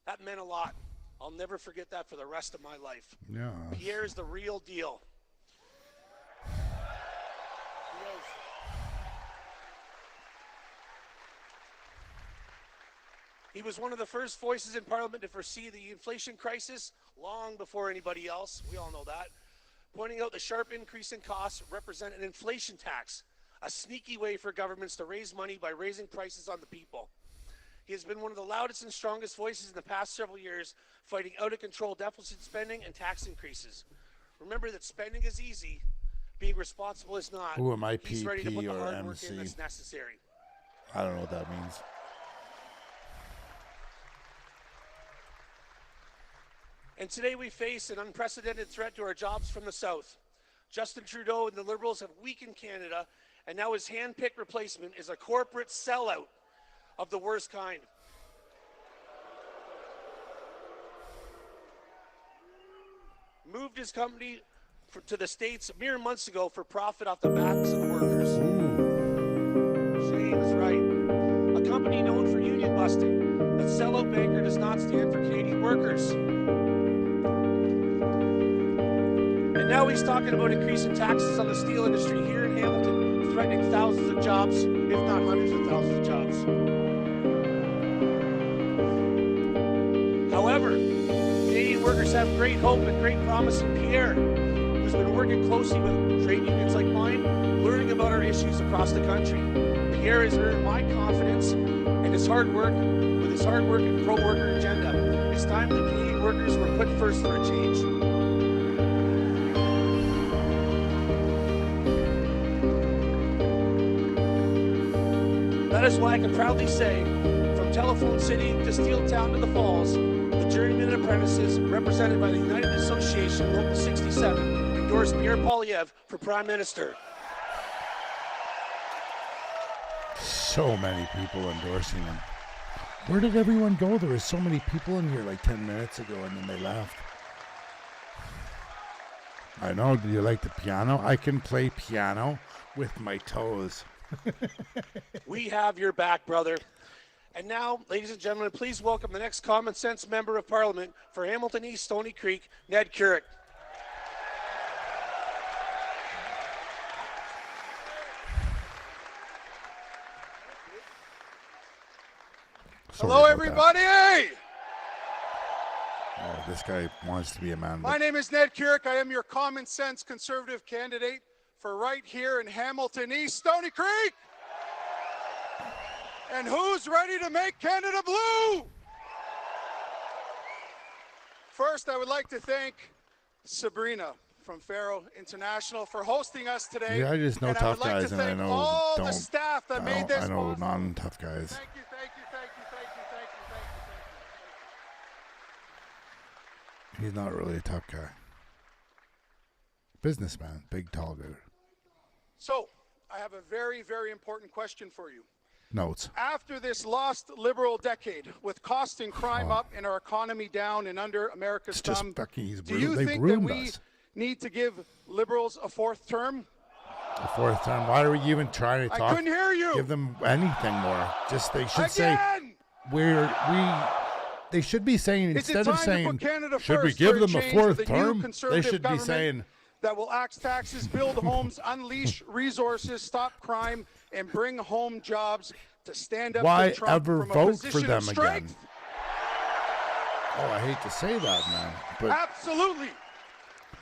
That meant a lot. I'll never forget that for the rest of my life. Yeah. Pierre is the real deal. He was one of the first voices in Parliament to foresee the inflation crisis long before anybody else. We all know that. Pointing out the sharp increase in costs represent an inflation tax, a sneaky way for governments to raise money by raising prices on the people. He has been one of the loudest and strongest voices in the past several years, fighting out-of-control deficit spending and tax increases. Remember that spending is easy, being responsible is not. Who am I, He's ready to put PP the or hard work MC? in that's necessary. I don't know what that means. And today we face an unprecedented threat to our jobs from the South. Justin Trudeau and the Liberals have weakened Canada, and now his hand-picked replacement is a corporate sellout of the worst kind. Moved his company to the States mere months ago for profit off the backs of the workers. Shane is right. A company known for union busting. A sellout banker does not stand for Canadian workers. And now he's talking about increasing taxes on the steel industry here in Hamilton, threatening thousands of jobs, if not hundreds of thousands of jobs. However, Canadian workers have great hope and great promise in Pierre, who's been working closely with trade unions like mine, learning about our issues across the country. Pierre has earned my confidence and his hard work and pro-worker agenda. It's time the Canadian workers were put first for a change. That is why I can proudly say, from Telephone City to Steel Town to the Falls, the journeyman apprentices, represented by the United Association Local 67, endorsed Pierre Poilievre for Prime Minister. So many people endorsing him. Where did everyone go? There were so many people in here like 10 minutes ago, and then they left. I know. Do you like the piano? I can play piano with my toes. We have your back, brother. And now, ladies and gentlemen, please welcome the next common sense member of Parliament for Hamilton East Stoney Creek, Ned Couric. Hello, everybody. Oh, this guy wants to be a man. My name is Ned Couric. I am your common sense conservative candidate for right here in Hamilton East Stoney Creek. And who's ready to make Canada blue? First, I would like to thank Sabrina from Faro International for hosting us today. Yeah, I just know and tough I would like guys, to and I thank know all the staff that made this I know possible. non-tough guys. Thank you, thank you, thank you, thank you, thank you, thank you. He's not really a tough guy. Businessman, big tall dude. So, I have a very, very important question for you. Notes. After this lost liberal decade, with cost and crime up and our economy down and under America's It's just thumb, fucking, do you they've think that ruined we us. need to give liberals a fourth term? A fourth time. Why are we even trying to I talk? couldn't hear you. Give them anything more. Just they should Again! say they should be saying, Is it instead time of to saying put Canada should we first give for a them a change fourth with a new term, they conservative should be government saying that will axe taxes, build homes, unleash resources, stop crime, and bring home jobs to stand up why to Trump ever from a vote for position them of again? strength? Oh, I hate to say that, man. But Absolutely.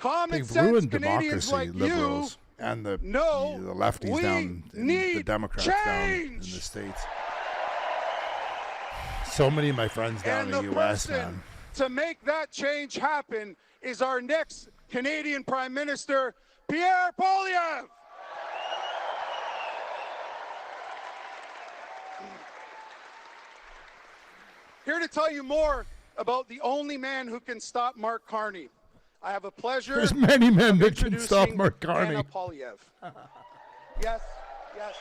Common They've sense ruined Canadians democracy, like liberals, you and the know lefties we down, and need the Democrats down in the change. States. So many of my friends down And in the the U.S., person man. to make that change happen is our next Canadian Prime Minister, Pierre Poilievre. Here to tell you more about the only man who can stop Mark Carney. I have a pleasure. There's many men of that can stop introducing Mark Carney. Anna Poilievre. Yes, yes.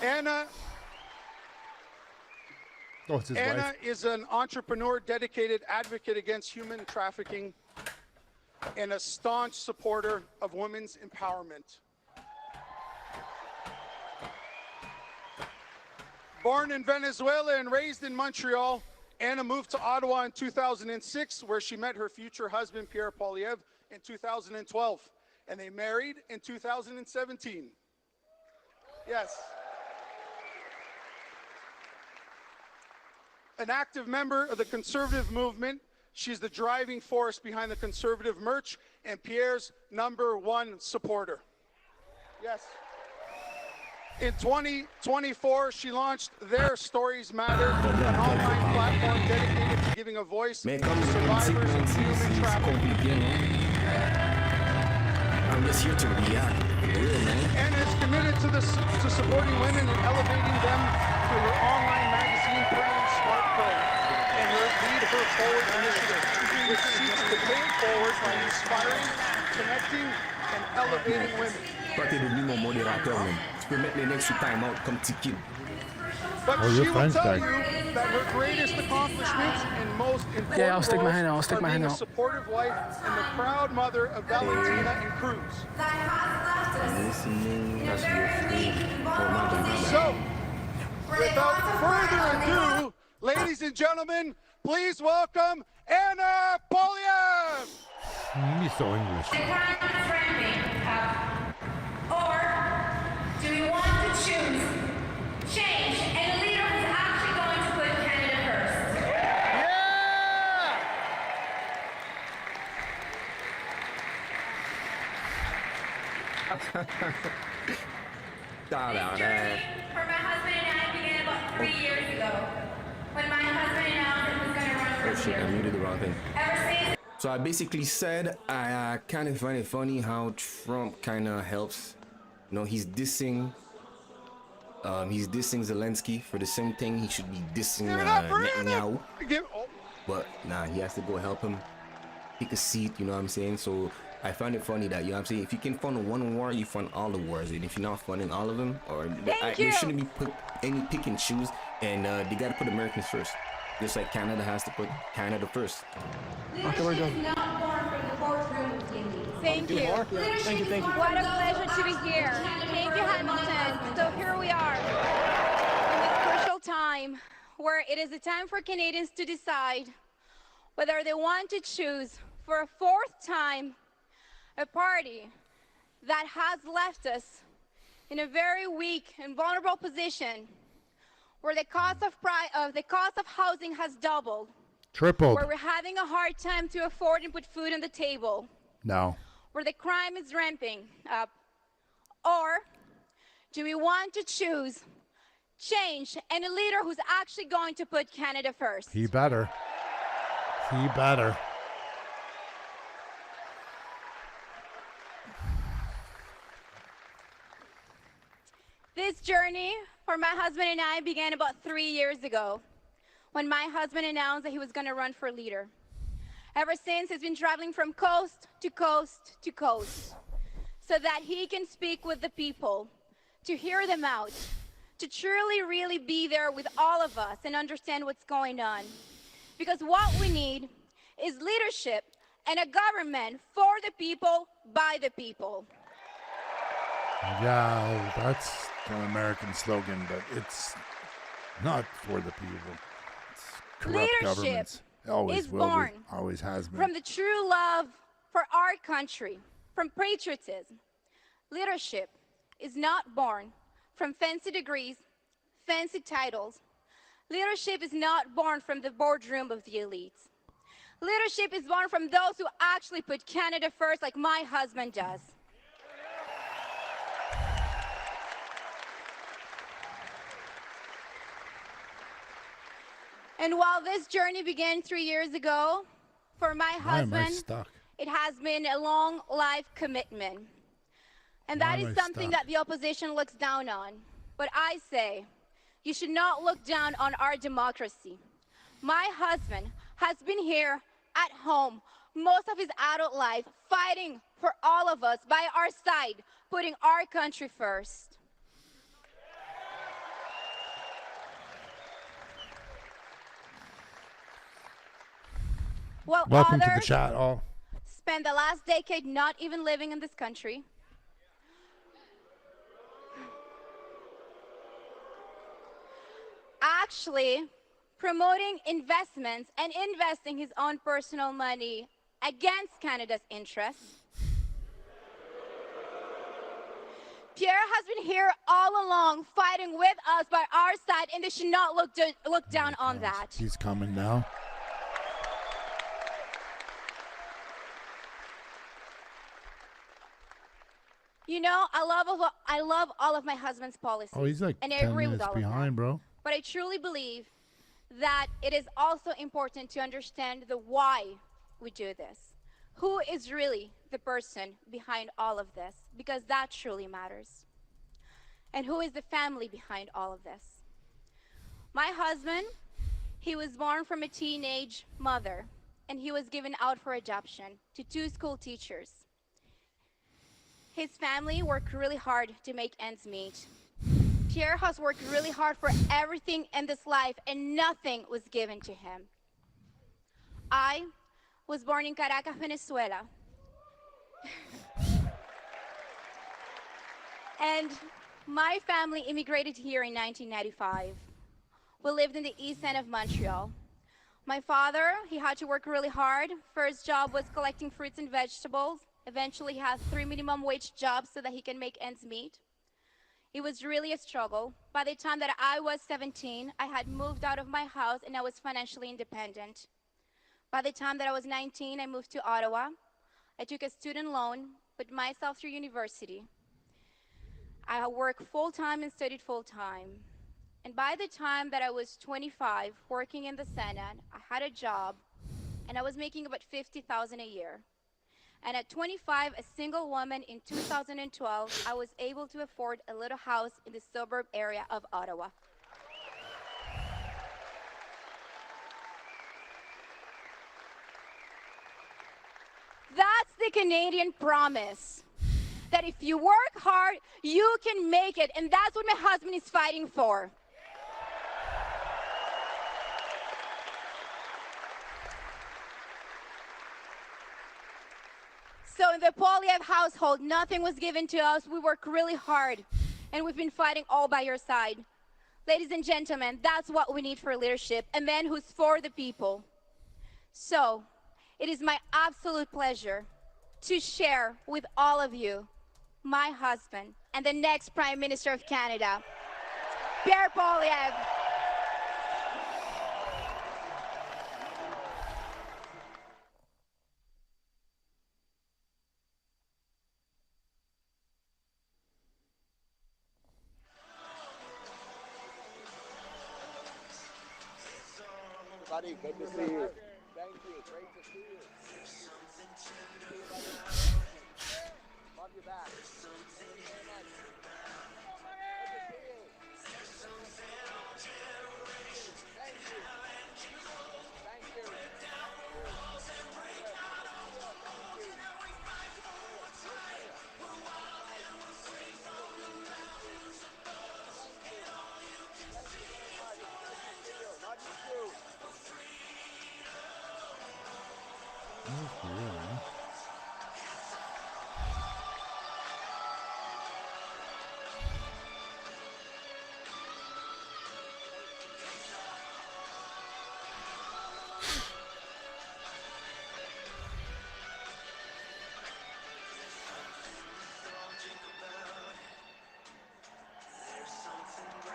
Anna Oh, it's his Anna wife. is an entrepreneur, dedicated advocate against human trafficking, and a staunch supporter of women's empowerment. Born in Venezuela and raised in Montreal, Anna moved to Ottawa in 2006, where she met her future husband, Pierre Poilievre, in 2012, and they married in 2017. Yes. An active member of the Conservative movement, she's the driving force behind the Conservative merch and Pierre's #1 supporter. Yes. In 2024, she launched Their Stories Matter, an online platform dedicated to giving a voice to survivors of human trafficking. I'm just here to react. And is committed to supporting women and elevating them through her online magazine, Pretty Smart Pro, and her Lead Her Forward initiative, which seeks to pay it forward by inspiring, connecting, and elevating women. Toi, t'es devenu mon modérateur, même. Tu peux mettre les next to time out comme Tiki. But Oh, she your will friend's tell back. you that her greatest accomplishments and most important Yeah, I'll stick my roles hand out, I'll stick are my being hand a out. supportive wife and the proud mother of Valentina and Cruz. So, without further ado, ladies and gentlemen, please welcome Anna Poilievre. He's so English. Or do we want to choose change and a leader who's actually going to put Canada first? This journey for my husband and I began about 3 years ago when my husband announced he was going to run for Oh shit, I leader. muted the wrong thing. Ever since So I basically said I kind of find it funny how Trump kind of helps. You know, he's dissing Zelensky for the same thing he should be dissing Give it up for Netanyahu. Anna. But nah, he has to go help him pick a seat, you know what I'm saying? So I find it funny that, you know what I'm saying, if you can fund one war, you fund all the wars. And if you're not funding all of them, or there shouldn't be put any pick and choose, and they got to put Americans first. Just like Canada has to put Canada first. leadership is not born from the boardroom of the elite. Thank you. Thank you. What a pleasure to be here. Thank you, Hamilton. So here we are in this crucial time where it is a time for Canadians to decide whether they want to choose for a fourth time a party that has left us in a very weak and vulnerable position, where the cost of housing has doubled, Tripled. where we're having a hard time to afford and put food on the table, No. where the crime is ramping up? Or do we want to choose change and a leader who's actually going to put Canada first? He better. He better. This journey for my husband and I began about 3 years ago when my husband announced that he was going to run for leader. Ever since, he's been traveling from coast to coast to coast so that he can speak with the people, to hear them out, to truly, really be there with all of us and understand what's going on. Because what we need is leadership and a government for the people, by the people. Yeah, that's an American slogan, but it's not for the people. It's corrupt Leadership governments. Always is will born be. Always has been. from the true love for our country, from patriotism. Leadership is not born from fancy degrees, fancy titles. Leadership is not born from the boardroom of the elites. Leadership is born from those who actually put Canada first, like my husband does. And while this journey began 3 years ago, for my husband, it has been a long life commitment. And that is something that the opposition looks down on. But I say, you should not look down on our democracy. My husband has been here at home most of his adult life, fighting for all of us by our side, putting our country first. While Welcome to the others chat, all. spent the last decade not even living in this country, actually promoting investments and investing his own personal money against Canada's interests. Pierre has been here all along, fighting with us by our side, and they should not look down on that. He's coming now. You know, I love all of my husband's policies. Oh, he's like and I 10 agree with minutes all of them. behind, bro. But I truly believe that it is also important to understand the why we do this. Who is really the person behind all of this? Because that truly matters. And who is the family behind all of this? My husband, he was born from a teenage mother, and he was given out for adoption to 2 school teachers. His family worked really hard to make ends meet. Pierre has worked really hard for everything in this life, and nothing was given to him. I was born in Caracas, Venezuela. And my family immigrated here in 1995. We lived in the east end of Montreal. My father, he had to work really hard. First job was collecting fruits and vegetables. Eventually, he had 3 minimum wage jobs so that he can make ends meet. It was really a struggle. By the time that I was 17, I had moved out of my house and I was financially independent. By the time that I was 19, I moved to Ottawa. I took a student loan, put myself through university. I worked full-time and studied full-time. And by the time that I was 25, working in the Senate, I had a job, and I was making about $50,000 a year. And at 25, a single woman in 2012, I was able to afford a little house in the suburb area of Ottawa. That's the Canadian promise. That if you work hard, you can make it. And that's what my husband is fighting for. So in the Poilievre household, nothing was given to us. We work really hard. And we've been fighting all by your side. Ladies and gentlemen, that's what we need for leadership. A man who's for the people. So it is my absolute pleasure to share with all of you my husband and the next Prime Minister of Canada, Pierre Poilievre. Buddy, good to see you. Thank you. Great to see you. Love you back. Thank you very much. Good to see you. Thank you. Thank you.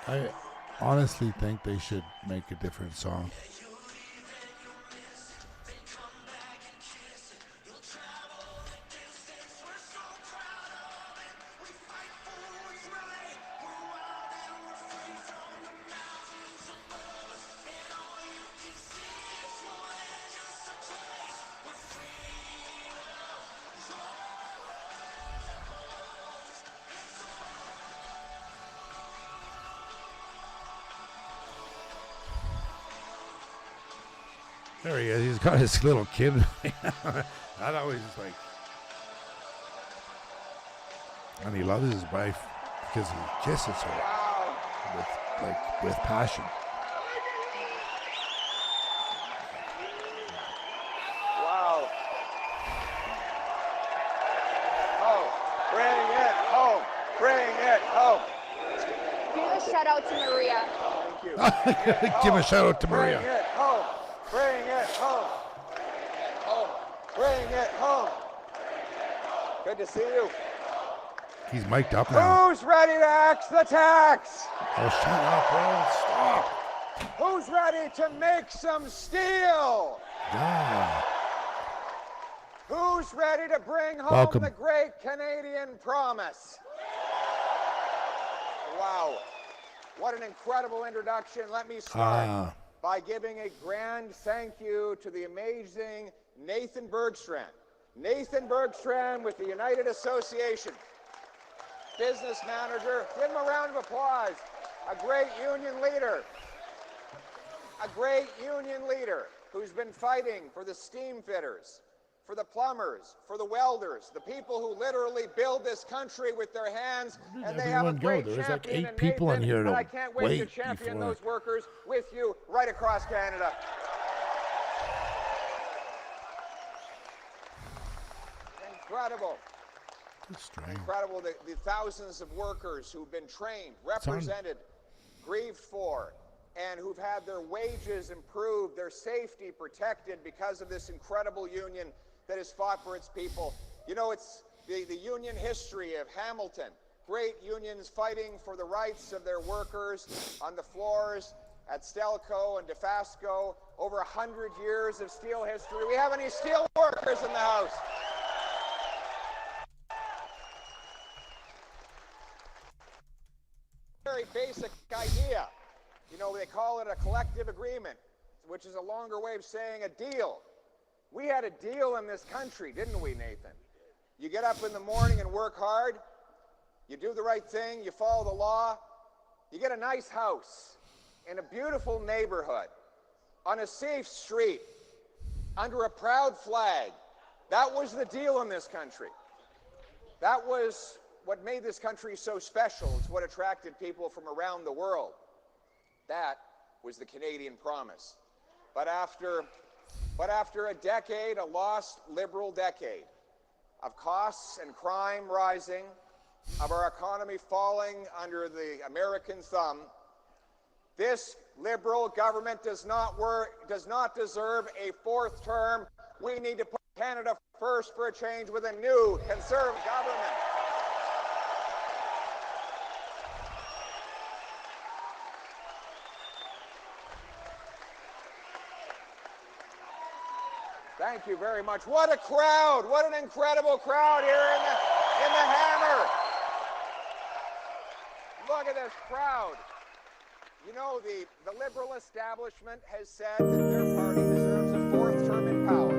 I honestly think they should make a different song. There he is. He's got his little kid. That always is like. And he loves his wife because he kisses her with passion. Wow. Oh, bring it home. Bring it home. Give a shout out to Maria. Thank you. Give a shout out to Maria. Bring it home. Bring it home. Home. Bring it home. Good to see you. He's mic'd up now. Who's ready to axe the tax? Oh, shut up, bro. Stop. Who's ready to make some steel? Yeah. Who's ready to bring home Welcome. the great Canadian promise? Wow. What an incredible introduction. Let me start by giving a grand thank you to the amazing Nathan Bergstrand. Nathan Bergstrand with the United Association. Business manager. Give him a round of applause. A great union leader. A great union leader who's been fighting for the steam fitters, for the plumbers, for the welders, the people who literally build this country with their hands, and they have a great There's like champion 8 in people in Nathan, here and to I can't wait to wait champion before. those workers with you right across Canada. Incredible. Incredible, the thousands of workers who've been trained, represented, grieved for, and who've had their wages improved, their safety protected because of this incredible union that has fought for its people. You know, it's the union history of Hamilton, great unions fighting for the rights of their workers on the floors at Stelco and DeFasco, over 100 years of steel history. We have any steel workers in the house? Very basic idea. You know, they call it a collective agreement, which is a longer way of saying a deal. We had a deal in this country, didn't we, Nathan? You get up in the morning and work hard, you do the right thing, you follow the law, you get a nice house in a beautiful neighborhood, on a safe street, under a proud flag. That was the deal in this country. That was what made this country so special. It's what attracted people from around the world. That was the Canadian promise. But after a decade, a lost liberal decade, of costs and crime rising, of our economy falling under the American thumb, this liberal government does not deserve a fourth term. We need to put Canada first for a change with a new conservative government. Thank you very much. What a crowd. What an incredible crowd here in the Hammer. Look at this crowd. You know, the liberal establishment has said that their party deserves a fourth term in power.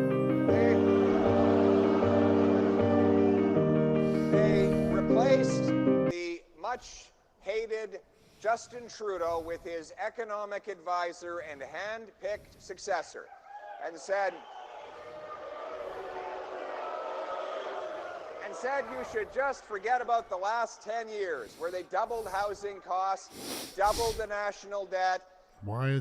They replaced the much-hated Justin Trudeau with his economic advisor and hand-picked successor and said you should just forget about the last 10 years where they doubled housing costs, doubled the national debt,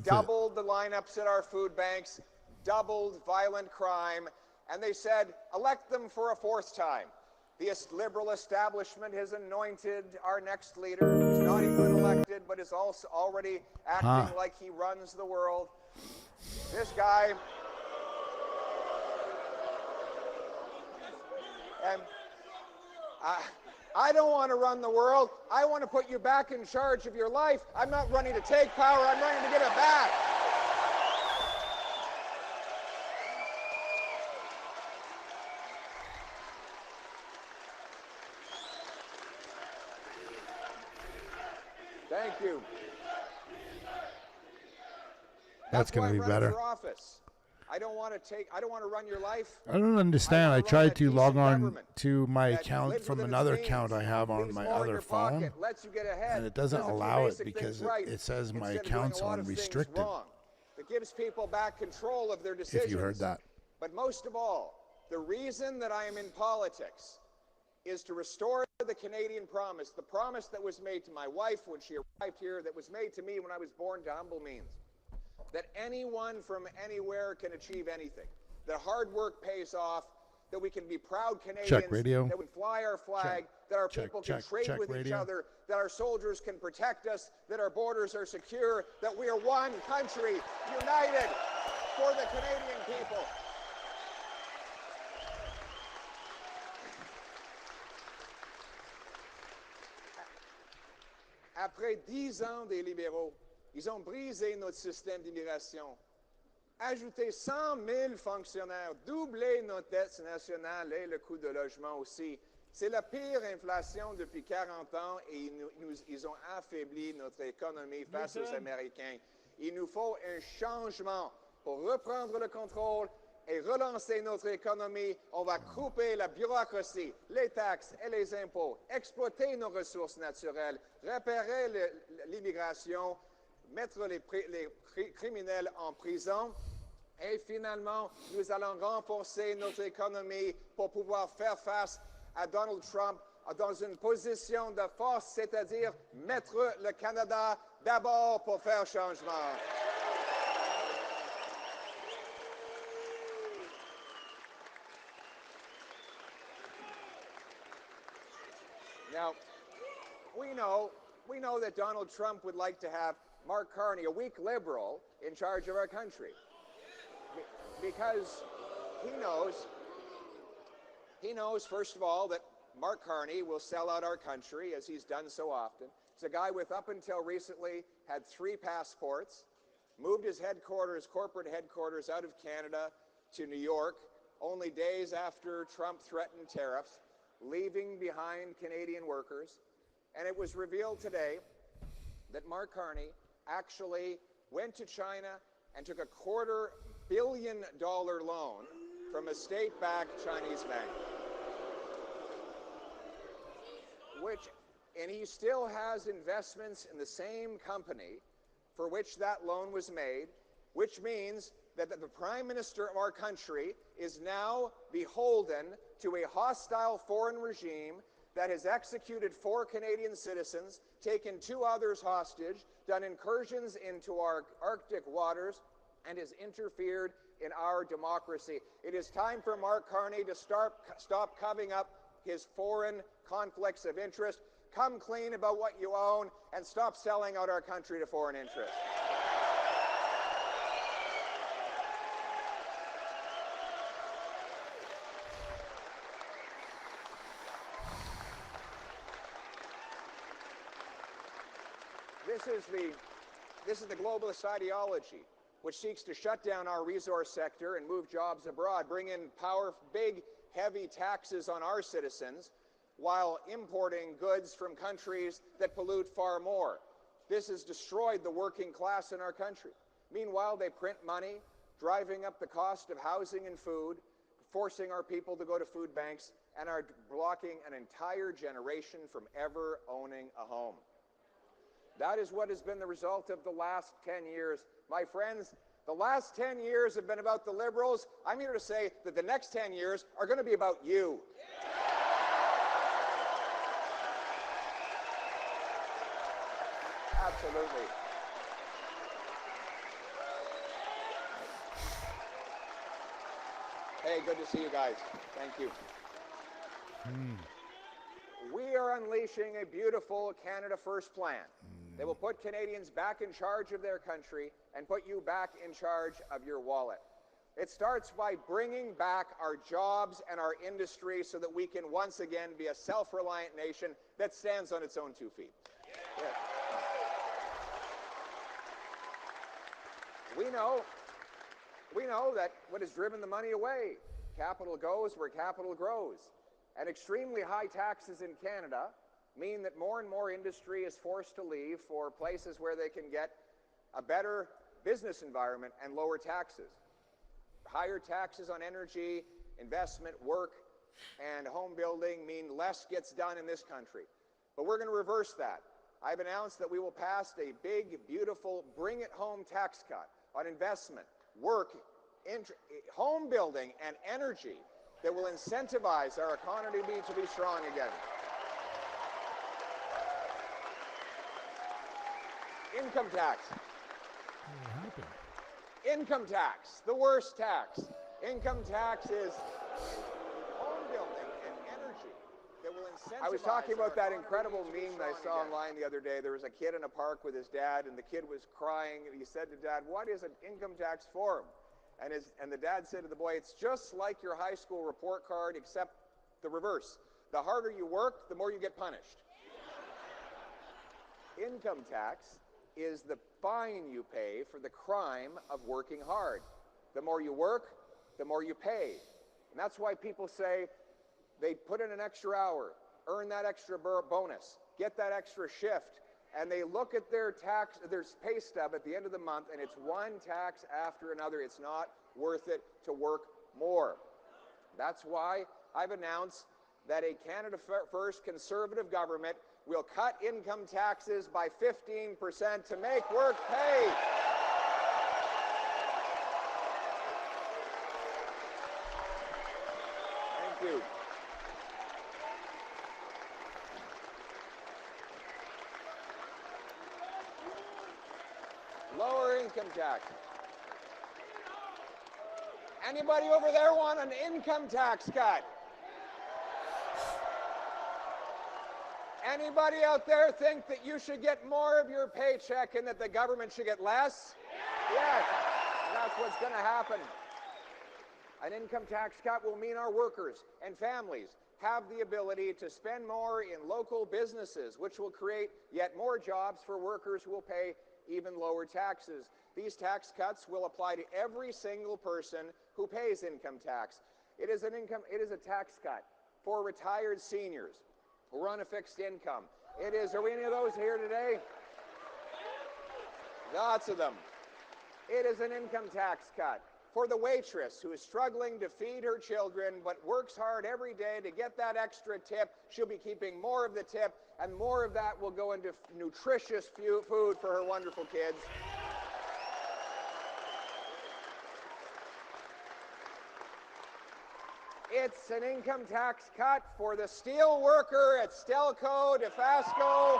doubled the lineups at our food banks, doubled violent crime, and they said, elect them for a fourth time. The liberal establishment has anointed our next leader, who's not even elected, but is also already acting like he runs the world. This guy, and I don't want to run the world. I want to put you back in charge of your life. I'm not running to take power. I'm running to give it back. Thank you. That's going to be better. I don't want to run your life. I don't understand. I tried to log on to my account from another account I have on my other phone, and it doesn't allow it because it says my account's on restricted. that gives people back control of their decisions. If you heard that. But most of all, the reason that I am in politics is to restore the Canadian promise, the promise that was made to my wife when she arrived here, that was made to me when I was born to humble means, that anyone from anywhere can achieve anything, that hard work pays off, that we can be proud Canadians, Check radio. that we fly our flag, that our people can trade with each other, that our soldiers can protect us, that our borders are secure, that we are one country, united for the Canadian people. Après 10 ans des libéraux, ils ont brisé notre système d'immigration, ajouté 100 000 fonctionnaires, doublé notre dette nationale et le coût de logement aussi. C'est la pire inflation depuis 40 ans et ils ont affaibli notre économie face aux Américains. Il nous faut un changement pour reprendre le contrôle et relancer notre économie. On va couper la bureaucratie, les taxes et les impôts, exploiter nos ressources naturelles, repérer l'immigration, mettre les criminels en prison. Et finalement, nous allons renforcer notre économie pour pouvoir faire face à Donald Trump dans une position de force, c'est-à-dire mettre le Canada d'abord pour faire changement. Now, we know that Donald Trump would like to have Mark Carney, a weak liberal, in charge of our country. Because he knows, first of all, that Mark Carney will sell out our country, as he's done so often. He's a guy with, up until recently, had 3 passports, moved his corporate headquarters out of Canada to New York, only days after Trump threatened tariffs, leaving behind Canadian workers. And it was revealed today that Mark Carney actually went to China and took a $250 million loan from a state-backed Chinese bank. And he still has investments in the same company for which that loan was made, which means that the Prime Minister of our country is now beholden to a hostile foreign regime that has executed 4 Canadian citizens, taken 2 others hostage, done incursions into our Arctic waters, and has interfered in our democracy. It is time for Mark Carney to stop covering up his foreign conflicts of interest, come clean about what you own, and stop selling out our country to foreign interests. This is the globalist ideology, which seeks to shut down our resource sector and move jobs abroad, bring in big, heavy taxes on our citizens, while importing goods from countries that pollute far more. This has destroyed the working class in our country. Meanwhile, they print money, driving up the cost of housing and food, forcing our people to go to food banks, and are blocking an entire generation from ever owning a home. That is what has been the result of the last 10 years. My friends, the last 10 years have been about the Liberals. I'm here to say that the next 10 years are going to be about you. Absolutely. Hey, good to see you guys. Thank you. We are unleashing a beautiful Canada First plan that will put Canadians back in charge of their country and put you back in charge of your wallet. It starts by bringing back our jobs and our industry so that we can once again be a self-reliant nation that stands on its own 2 feet. Yeah. We know that what has driven the money away, capital goes where capital grows. And extremely high taxes in Canada mean that more and more industry is forced to leave for places where they can get a better business environment and lower taxes. Higher taxes on energy, investment, work, and home building mean less gets done in this country. But we're going to reverse that. I've announced that we will pass a big, beautiful, bring-it-home tax cut on investment, work, home building, and energy that will incentivize our economy to be strong again. Income tax. What happened? Income tax, the worst tax. Income tax is home building and energy that will incentivize. I was talking about that incredible meme that I saw online the other day. There was a kid in a park with his dad, and the kid was crying, and he said to Dad, "What is an income tax for?" And the dad said to the boy, "It's just like your high school report card, except the reverse. The harder you work, the more you get punished." Income tax is the fine you pay for the crime of working hard. The more you work, the more you pay. And that's why people say they put in an extra hour, earn that extra bonus, get that extra shift, and they look at their pay stub at the end of the month, and it's one tax after another. It's not worth it to work more. That's why I've announced that a Canada First Conservative government will cut income taxes by 15% to make work pay. Thank you. Lower income tax. Anybody over there want an income tax cut? Anybody out there think that you should get more of your paycheck and that the government should get less? Yes, and that's what's going to happen. An income tax cut will mean our workers and families have the ability to spend more in local businesses, which will create yet more jobs for workers who will pay even lower taxes. These tax cuts will apply to every single person who pays income tax. It is a tax cut for retired seniors who are on a fixed income. Are we any of those here today? Lots of them. It is an income tax cut for the waitress who is struggling to feed her children but works hard every day to get that extra tip. She'll be keeping more of the tip, and more of that will go into nutritious food for her wonderful kids. It's an income tax cut for the steel worker at Stelco, DeFasco.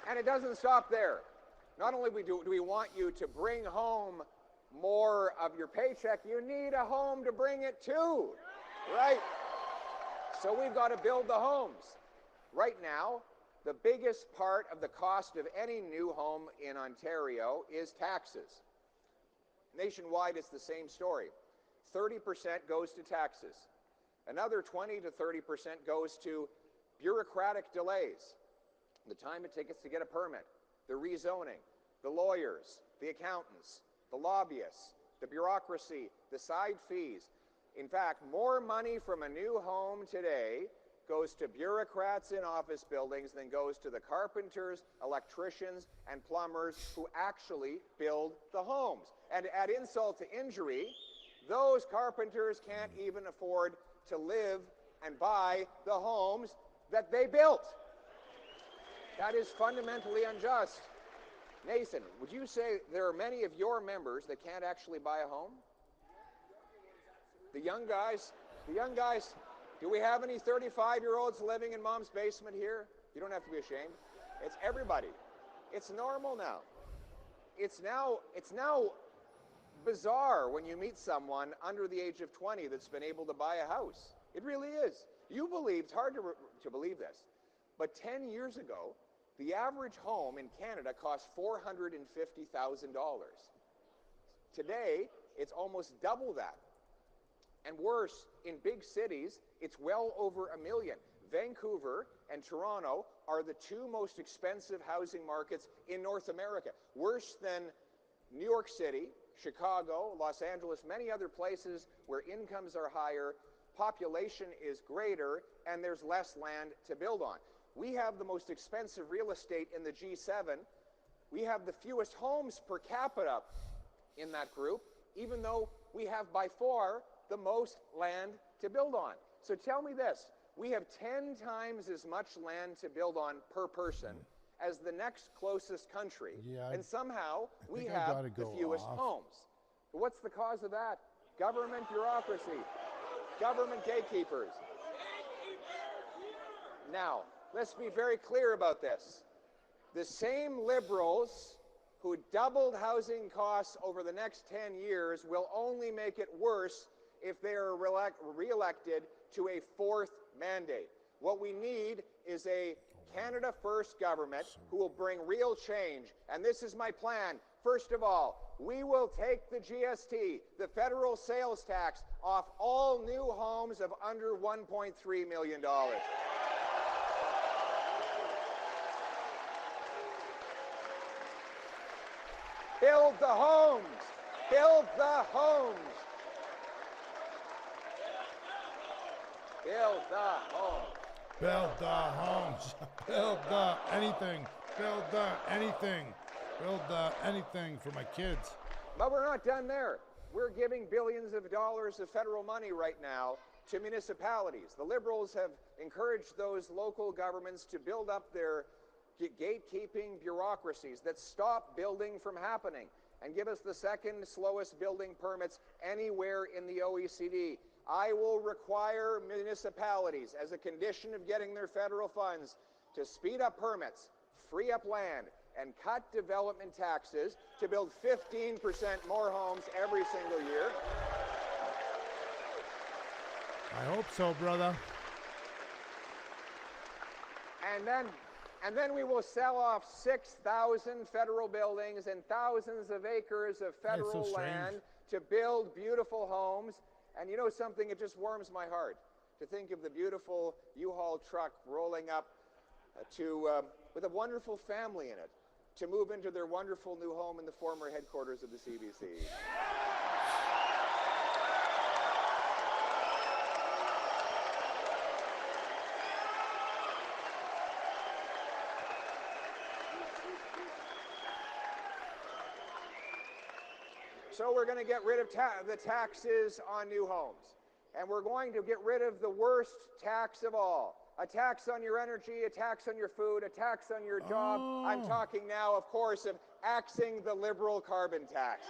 And it doesn't stop there. Not only do we want you to bring home more of your paycheck, you need a home to bring it to, right? So we've got to build the homes. Right now, the biggest part of the cost of any new home in Ontario is taxes. Nationwide, it's the same story. 30% goes to taxes. Another 20 to 30% goes to bureaucratic delays. The time it takes to get a permit, the rezoning, the lawyers, the accountants, the lobbyists, the bureaucracy, the side fees. In fact, more money from a new home today goes to bureaucrats in office buildings than goes to the carpenters, electricians, and plumbers who actually build the homes. And to add insult to injury, those carpenters can't even afford to live and buy the homes that they built. That is fundamentally unjust. Nathan, would you say there are many of your members that can't actually buy a home? The young guys, do we have any 35-year-olds living in mom's basement here? You don't have to be ashamed. It's everybody. It's normal now. It's now bizarre when you meet someone under the age of 20 that's been able to buy a house. It really is. It's hard to believe this, but 10 years ago, the average home in Canada cost $450,000. Today, it's almost double that. And worse, in big cities, it's well over $1 million. Vancouver and Toronto are the two most expensive housing markets in North America. Worse than New York City, Chicago, Los Angeles, many other places where incomes are higher, population is greater, and there's less land to build on. We have the most expensive real estate in the G7. We have the fewest homes per capita in that group, even though we have by far the most land to build on. So tell me this, We have 10 times as much land to build on per person as the next closest country, and somehow we have the fewest homes. But what's the cause of that? Government bureaucracy, government gatekeepers. Now, let's be very clear about this. The same Liberals who doubled housing costs over the next 10 years will only make it worse if they are re-elected to a fourth mandate. What we need is a Canada First government who will bring real change. And this is my plan. First of all, we will take the GST, the federal sales tax, off all new homes of under $1.3 million. Build the homes. Build the homes. Build the homes. Build the homes. Build the anything. Build the anything. Build the anything for my kids. But we're not done there. We're giving billions of dollars of federal money right now to municipalities. The Liberals have encouraged those local governments to build up their gatekeeping bureaucracies that stop building from happening and give us the second slowest building permits anywhere in the OECD. I will require municipalities, as a condition of getting their federal funds, to speed up permits, free up land, and cut development taxes to build 15% more homes every single year. I hope so, brother. And then we will sell off 6,000 federal buildings and thousands of acres of federal land to build beautiful homes. And you know something, it just warms my heart to think of the beautiful U-Haul truck rolling up with a wonderful family in it to move into their wonderful new home in the former headquarters of the CBC. So we're going to get rid of the taxes on new homes. And we're going to get rid of the worst tax of all. A tax on your energy, a tax on your food, a tax on your job. I'm talking now, of course, of axing the Liberal carbon tax.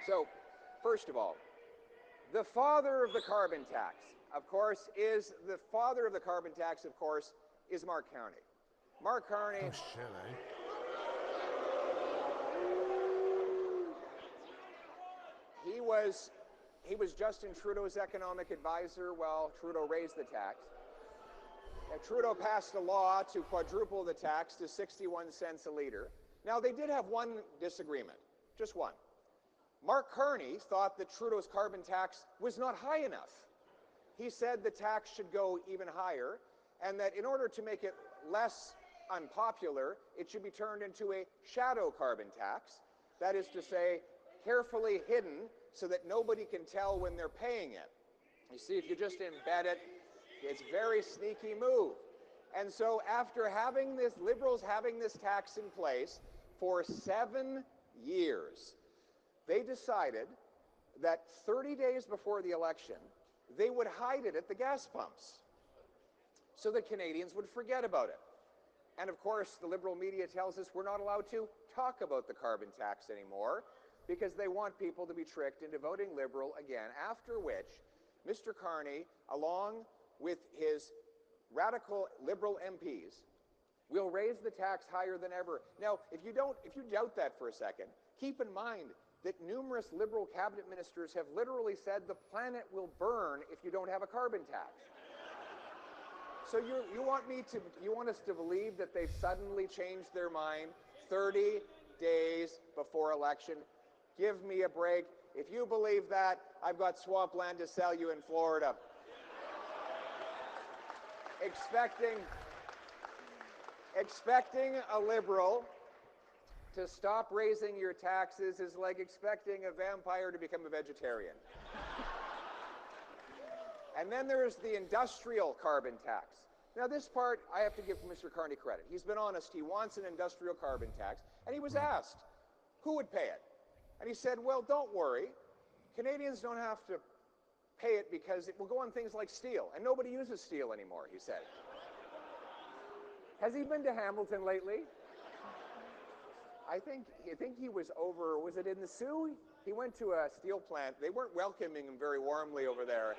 So, first of all, the father of the carbon tax, of course, is Mark Carney. Mark Carney. Oh, shit, eh? He was Justin Trudeau's economic advisor while Trudeau raised the tax. Trudeau passed a law to quadruple the tax to 61 cents a liter. Now, they did have one disagreement, just one. Mark Carney thought that Trudeau's carbon tax was not high enough. He said the tax should go even higher, and that in order to make it less unpopular, it should be turned into a shadow carbon tax. That is to say, carefully hidden so that nobody can tell when they're paying it. You see, if you just embed it, it's a very sneaky move. And so after Liberals having this tax in place for 7 years, they decided that 30 days before the election, they would hide it at the gas pumps so that Canadians would forget about it. And of course, the Liberal media tells us we're not allowed to talk about the carbon tax anymore because they want people to be tricked into voting Liberal again, after which Mr. Carney, along with his radical Liberal MPs, will raise the tax higher than ever. Now, if you doubt that for a second, keep in mind that numerous Liberal cabinet ministers have literally said the planet will burn if you don't have a carbon tax. So you want us to believe that they've suddenly changed their mind 30 days before election? Give me a break. If you believe that, I've got swampland to sell you in Florida. Expecting a Liberal To stop raising your taxes is like expecting a vampire to become a vegetarian. And then there's the industrial carbon tax. Now this part, I have to give Mr. Carney credit. He's been honest. He wants an industrial carbon tax. And he was asked, who would pay it? And he said, well, don't worry. Canadians don't have to pay it because it will go on things like steel. And nobody uses steel anymore, he said. Has he been to Hamilton lately? I think he was over, was it in the Sioux? He went to a steel plant. They weren't welcoming him very warmly over there.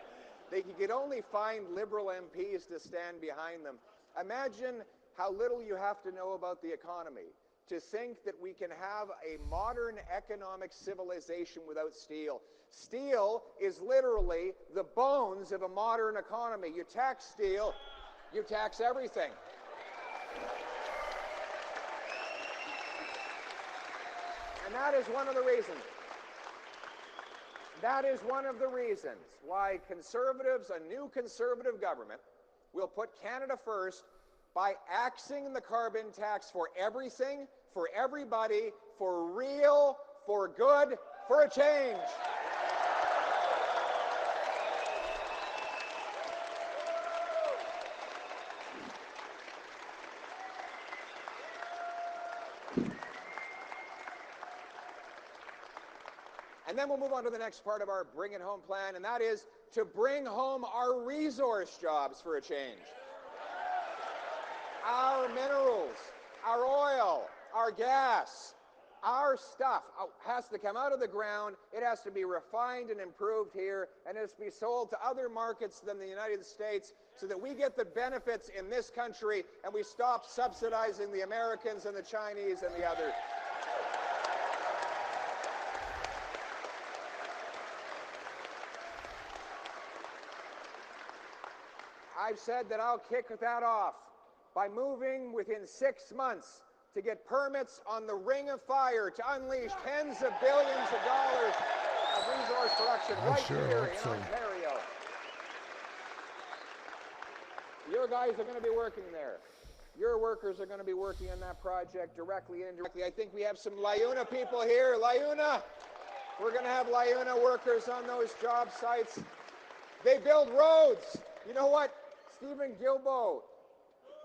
He could only find Liberal MPs to stand behind them. Imagine how little you have to know about the economy to think that we can have a modern economic civilization without steel. Steel is literally the bones of a modern economy. You tax steel, you tax everything. And that is one of the reasons. That is one of the reasons why Conservatives, a new Conservative government, will put Canada first by axing the carbon tax for everything, for everybody, for real, for good, for a change. And then we'll move on to the next part of our Bring It Home plan, and that is to bring home our resource jobs for a change. Our minerals, our oil, our gas, our stuff has to come out of the ground. It has to be refined and improved here, and it has to be sold to other markets than the United States so that we get the benefits in this country and we stop subsidizing the Americans and the Chinese and the others. I've said that I'll kick that off by moving within 6 months to get permits on the Ring of Fire to unleash tens of billions of dollars of resource production here in Ontario. Your guys are going to be working there. Your workers are going to be working on that project directly and indirectly. I think we have some LiUNA people here. LiUNA! We're going to have LiUNA workers on those job sites. They build roads. You know what? Stephen Guilbeault,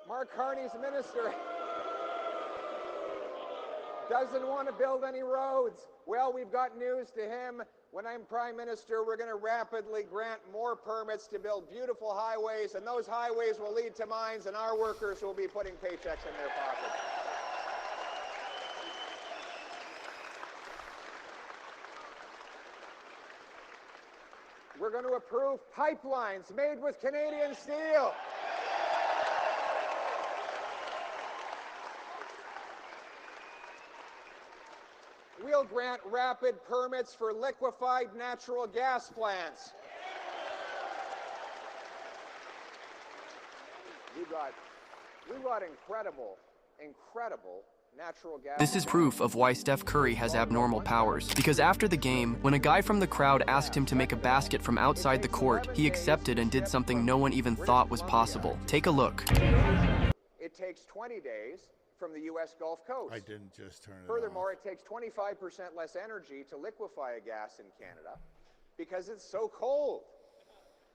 Mark Carney's minister, doesn't want to build any roads. Well, we've got news to him. When I'm Prime Minister, we're going to rapidly grant more permits to build beautiful highways, and those highways will lead to mines, and our workers will be putting paychecks in their pockets. We're going to approve pipelines made with Canadian steel. We'll grant rapid permits for liquefied natural gas plants. We've got incredible natural gas. This is proof of why Steph Curry has abnormal powers. Because after the game, when a guy from the crowd asked him to make a basket from outside the court, he accepted and did something no one even thought was possible. Take a look. It takes 20 days from the U.S. Gulf Coast. I didn't just turn it Furthermore, it takes 25% less energy to liquefy a gas in Canada because it's so cold.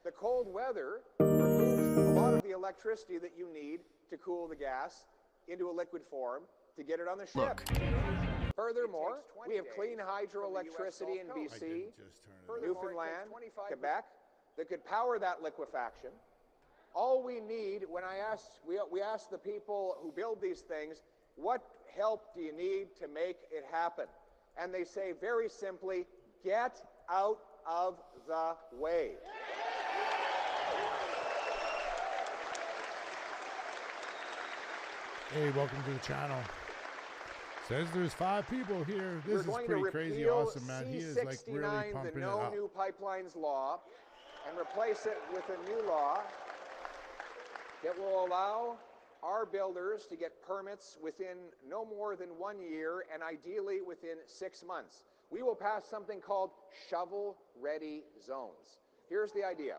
The cold weather removes a lot of the electricity that you need to cool the gas into a liquid form to get it on the ship. Look. Furthermore, we have clean hydroelectricity in BC, Newfoundland, Quebec that could power that liquefaction. All we need, we ask the people who build these things, what help do you need to make it happen? And they say very simply, get out of the way. Hey, welcome to the channel. Says there's 5 people here. This is pretty crazy awesome, man. He is like really pumping it up. The No New Pipelines law and replace it with a new law that will allow our builders to get permits within no more than 1 year and ideally within 6 months. We will pass something called shovel-ready zones. Here's the idea.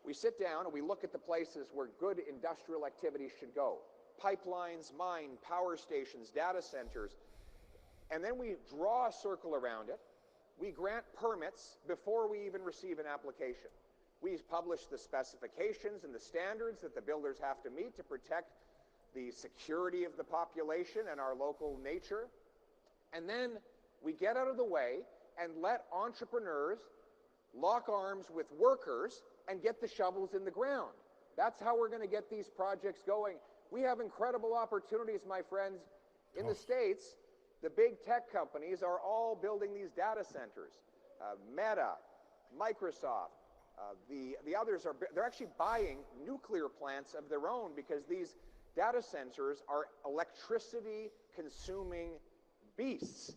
We sit down and we look at the places where good industrial activity should go. Pipelines, mine, power stations, data centers, and then we draw a circle around it. We grant permits before we even receive an application. We publish the specifications and the standards that the builders have to meet to protect the security of the population and our local nature. And then we get out of the way and let entrepreneurs lock arms with workers and get the shovels in the ground. That's how we're going to get these projects going. We have incredible opportunities, my friends. In the States, the big tech companies are all building these data centers. Meta, Microsoft, the others they're actually buying nuclear plants of their own because these data centers are electricity consuming beasts.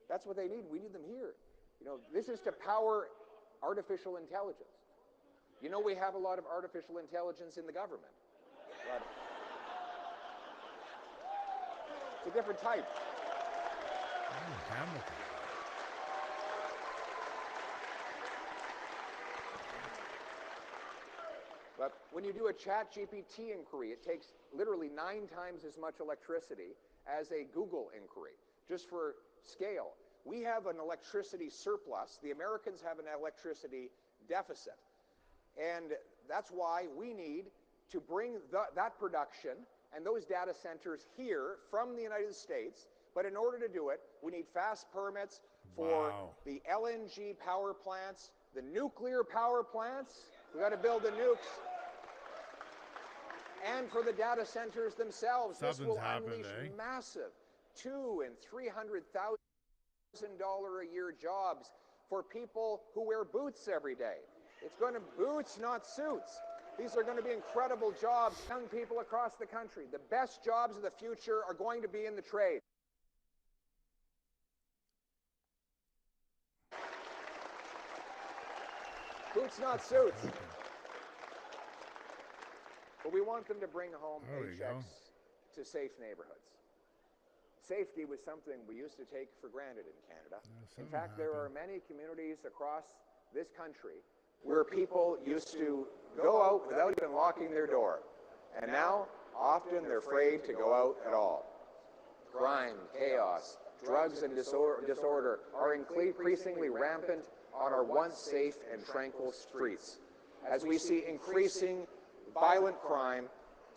That's what they need. We need them here. You know, this is to power artificial intelligence. You know, we have a lot of artificial intelligence in the government. But it's a different type. But when you do a ChatGPT inquiry, it takes literally 9 times as much electricity as a Google inquiry, just for scale. We have an electricity surplus. The Americans have an electricity deficit. And that's why we need to bring that production and those data centers here from the United States. But in order to do it, we need fast permits for the LNG power plants, the nuclear power plants. We got to build the nukes. And for the data centers themselves, this will unleash massive $200,000 and $300,000 a year jobs for people who wear boots every day. It's going to boots, not suits. These are going to be incredible jobs, young people across the country. The best jobs of the future are going to be in the trade. Boots, not suits. But we want them to bring home paychecks to safe neighborhoods. Safety was something we used to take for granted in Canada. In fact, there are many communities across this country where people used to go out without even locking their door. And now, often they're afraid to go out at all. Crime, chaos, drugs, and disorder are increasingly rampant on our once safe and tranquil streets, as we see increasing violent crime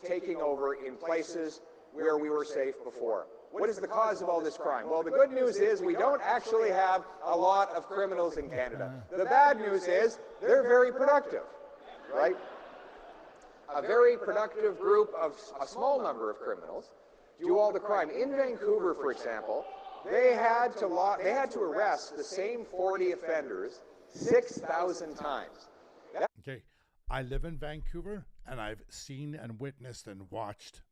taking over in places where we were safe before. What is the cause of all this crime? Well, the good news is we don't actually have a lot of criminals in Canada. The bad news is they're very productive, right? A very productive group of a small number of criminals do all the crime. In Vancouver, for example, they had to arrest the same 40 offenders 6,000 times. Okay, I live in Vancouver, and I've seen and witnessed and watched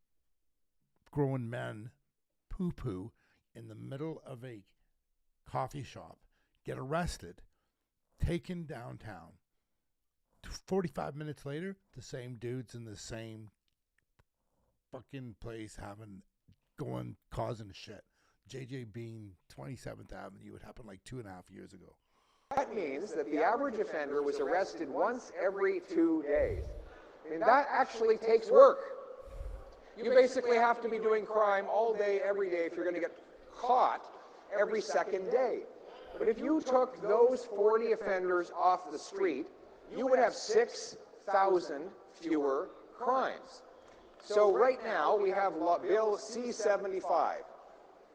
grown men poo-poo in the middle of a coffee shop, get arrested, taken downtown. 45 minutes later, the same dudes in the same fucking place causing shit. JJ Bean, 27th Avenue, it happened like 2.5 years ago. That means that the average offender was arrested once every 2 days. I mean, that actually takes work. You basically have to be doing crime all day, every day, if you're going to get caught every second day. But if you took those 40 offenders off the street, you would have 6,000 fewer crimes. So right now, we have Bill C-75,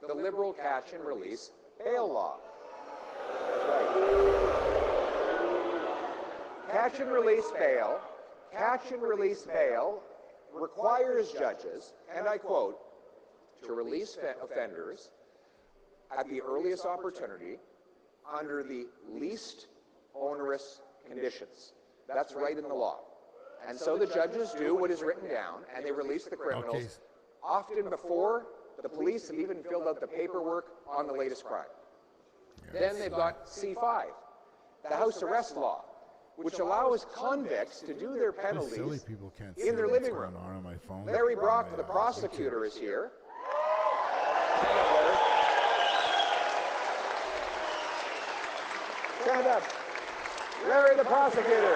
the Liberal Catch and Release Bail Law. That's right. Catch and release bail requires judges, and I quote, to release offenders at the earliest opportunity under the least onerous conditions. That's right in the law. And so the judges do what is written down, and they release the criminals often before the police have even filled out the paperwork on the latest crime. Then they've got C5, the house arrest law, which allows convicts to do their penalties in their living room. Larry Brock, the prosecutor, is here. Stand up. Larry, the prosecutor.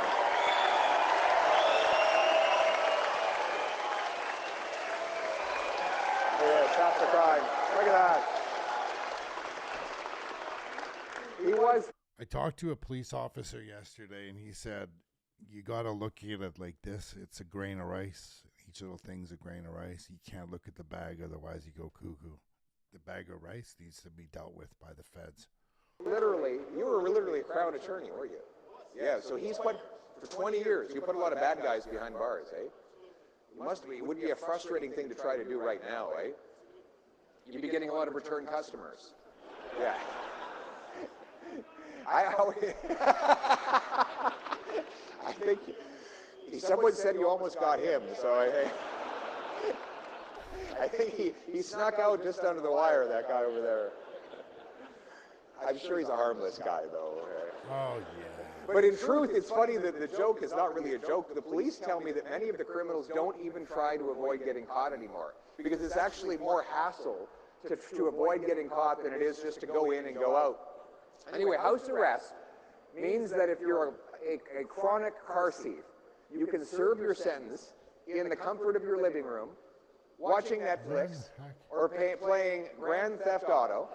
Stop the crime. Look at that. He was. I talked to a police officer yesterday, and he said, you got to look at it like this. It's a grain of rice. Each little thing's a grain of rice. You can't look at the bag, otherwise you go cuckoo. The bag of rice needs to be dealt with by the feds. Literally, you were literally a Crown attorney, were you? Yeah, so he's put, for 20 years, you put a lot of bad guys behind bars, eh? It would be a frustrating thing to try to do right now, eh? You'd be getting a lot of return customers. Yeah. I think someone said you almost got him, so I think he snuck out just under the wire, that guy over there. I'm sure he's a harmless guy, though. Oh, yeah. But in truth, it's funny that the joke is not really a joke. The police tell me that many of the criminals don't even try to avoid getting caught anymore, because it's actually more hassle to avoid getting caught than it is just to go in and go out. Anyway, house arrest means that if you're a chronic car thief, you can serve your sentence in the comfort of your living room, watching Netflix, or playing Grand Theft Auto,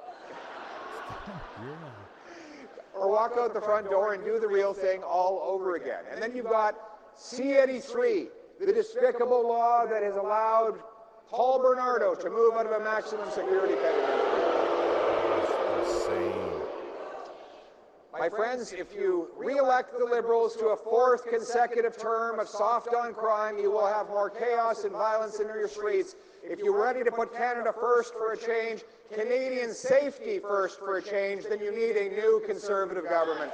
or walk out the front door and do the real thing all over again. And then you've got C-83, the despicable law that has allowed Paul Bernardo to move out of a maximum security penitentiary. My friends, if you re-elect the Liberals to a fourth consecutive term of soft on crime, you will have more chaos and violence in your streets. If you're ready to put Canada first for a change, Canadian safety first for a change, then you need a new Conservative government.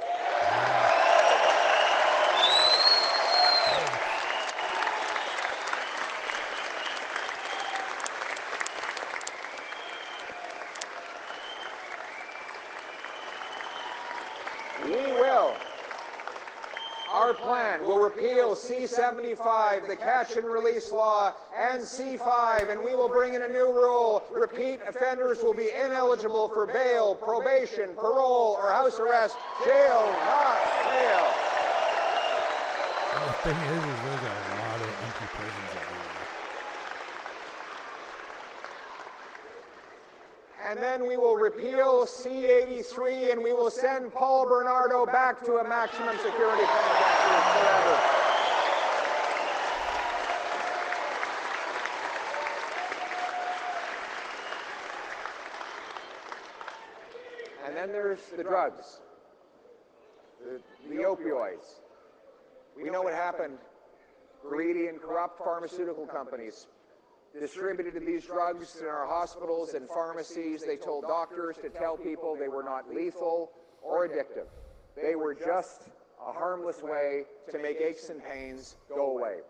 Our plan will repeal C-75, the catch and release law, and C-5, and we will bring in a new rule. Repeat offenders will be ineligible for bail, probation, parole, or house arrest. Jail, not bail. Well, the thing is there's a lot of empty prisons everywhere. And then we will repeal C-83, and we will send Paul Bernardo back to a maximum security penitentiary forever. And then there's the drugs, the opioids. We know what happened. Greedy and corrupt pharmaceutical companies distributed these drugs in our hospitals and pharmacies. They told doctors to tell people they were not lethal or addictive. They were just a harmless way to make aches and pains go away.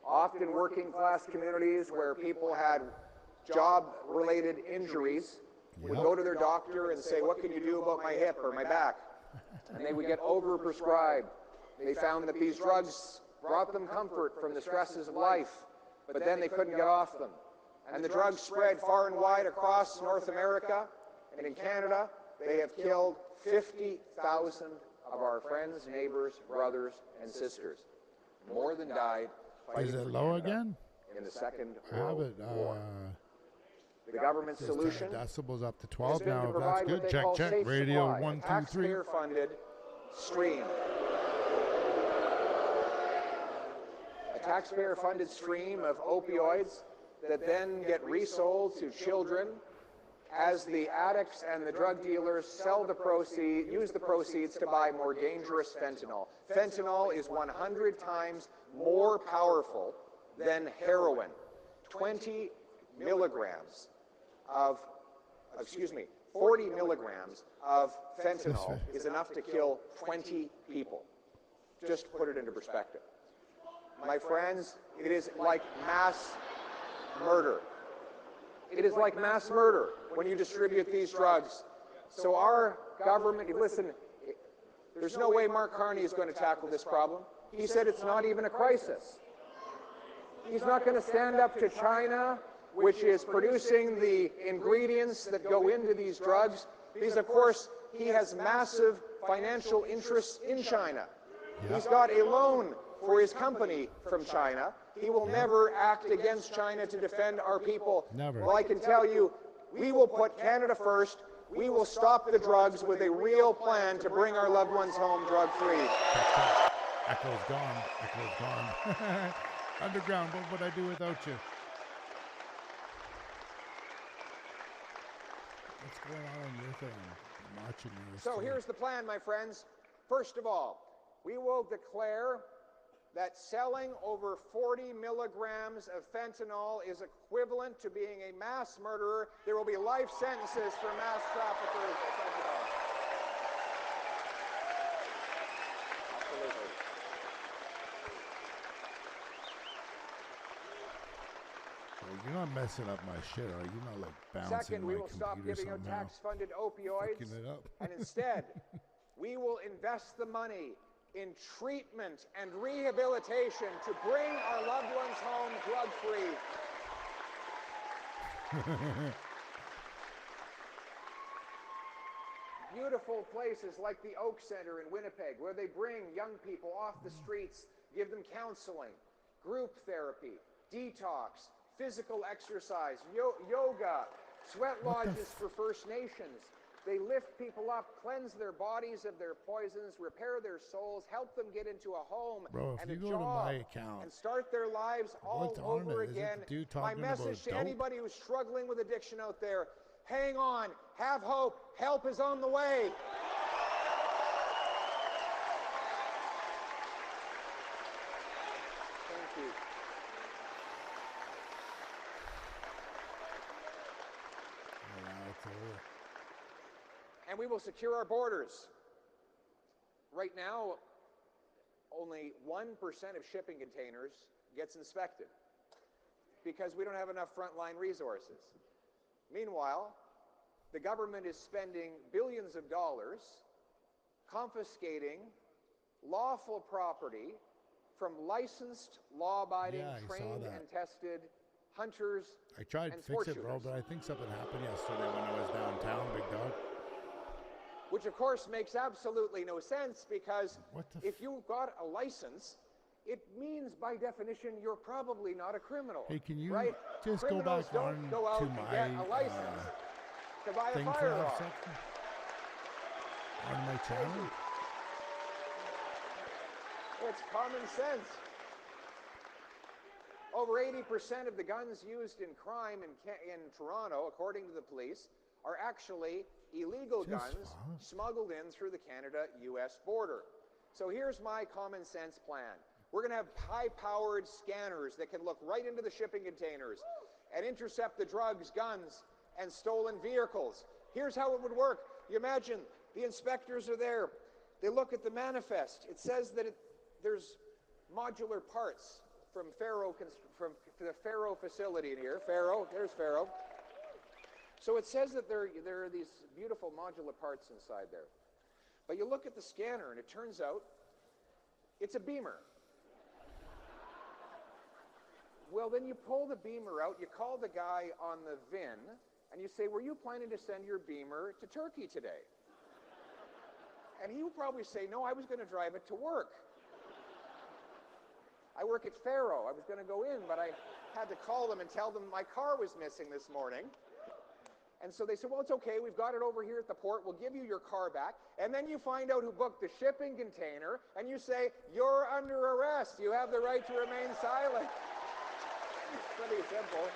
Often working class communities where people had job-related injuries would go to their doctor and say, what can you do about my hip or my back? And they would get overprescribed. They found that these drugs brought them comfort from the stresses of life, but then they couldn't get off them. And the drugs spread far and wide across North America, and in Canada, they have killed 50,000 of our friends, neighbors, brothers, and sisters. More than died fighting Is it for low Canada again? in the Second I have World it. War. The government's solution decibels up to has 12 been now. to If provide that's what good. they Check, call check. safe Radio supply, 1, 2, 3. taxpayer-funded stream. A taxpayer-funded stream of opioids that then get resold to children as the addicts and the drug dealers use the proceeds to buy more dangerous fentanyl. Fentanyl is 100 times more powerful than heroin. 40 milligrams of fentanyl is enough to kill 20 people. Just to put it into perspective. My friends, it is like mass murder. It is like mass murder when you distribute these drugs. So our government, listen, there's no way Mark Carney is going to tackle this problem. He said it's not even a crisis. He's not going to stand up to China, which is producing the ingredients that go into these drugs, because of course he has massive financial interests in China. Yep. He's got a loan for his company from China. He will never act against China to defend our people. Never. Well, I can tell you, we will put Canada first. we will stop the drugs with a real plan to bring our loved ones home drug-free. Echo's gone. Echo's gone. Underground, what would I do without you? What's going on your thing? I'm watching you. So here's the plan, my friends. First of all, we will declare that selling over 40 milligrams of fentanyl is equivalent to being a mass murderer. There will be life sentences for mass traffickers of fentanyl. Absolutely. Well, you're not messing up my shit, are you? Not like bouncing Second, we will stop giving out tax-funded opioids, and instead, we will invest the money in treatment and rehabilitation to bring our loved ones home drug-free. Beautiful places like the Oak Centre in Winnipeg, where they bring young people off the streets, give them counseling, group therapy, detox, physical exercise, yoga, sweat lodges for First Nations. They lift people up, cleanse their bodies of their poisons, repair their souls, help them get into a home and a job, and start their lives all over again. My message to anybody who's struggling with addiction out there, hang on, have hope, help is on the way. Thank you. And we will secure our borders. Right now, only 1% of shipping containers gets inspected because we don't have enough frontline resources. Meanwhile, the government is spending billions of dollars confiscating lawful property from licensed, law-abiding, trained and tested hunters I tried to fix it, bro, but I think something happened yesterday when I was downtown, big dog. Which, of course, makes absolutely no sense because if you got a license, it means, by definition, you're probably not a criminal. Hey, can you right? just Criminals go back don't go out to and my get a license to buy a thing for firearm. a second? On my channel? It's common sense. Over 80% of the guns used in crime in Toronto, according to the police, are actually illegal guns smuggled in through the Canada-US border. So here's my common sense plan. We're going to have high-powered scanners that can look right into the shipping containers and intercept the drugs, guns, and stolen vehicles. Here's how it would work. You imagine the inspectors are there. They look at the manifest. It says that there's modular parts from the Faro facility in here. Faro, there's Faro. So it says that there are these beautiful modular parts inside there. But you look at the scanner and it turns out it's a beamer. Well, then you pull the beamer out, you call the guy on the VIN, and you say, were you planning to send your beamer to Turkey today? And he will probably say, no, I was going to drive it to work. I work at Faro. I was going to go in, but I had to call them and tell them my car was missing this morning. And so they said, well, it's okay. We've got it over here at the port. We'll give you your car back. And then you find out who booked the shipping container, and you say, you're under arrest. You have the right to remain silent. Pretty simple.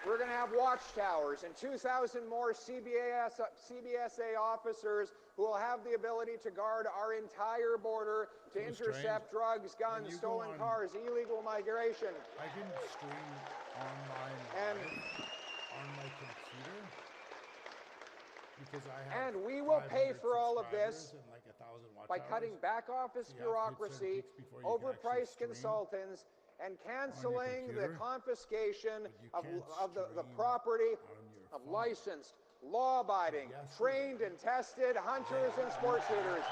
We're going to have watchtowers and 2,000 more CBSA officers who will have the ability to guard our entire border to intercept drugs, guns, stolen cars, illegal migration. I can stream online on my computer because I have and we will pay for all of this and like 1,000 by cutting back office bureaucracy, overpriced consultants, and canceling the confiscation of the property of licensed, law-abiding, trained and tested hunters and sport shooters.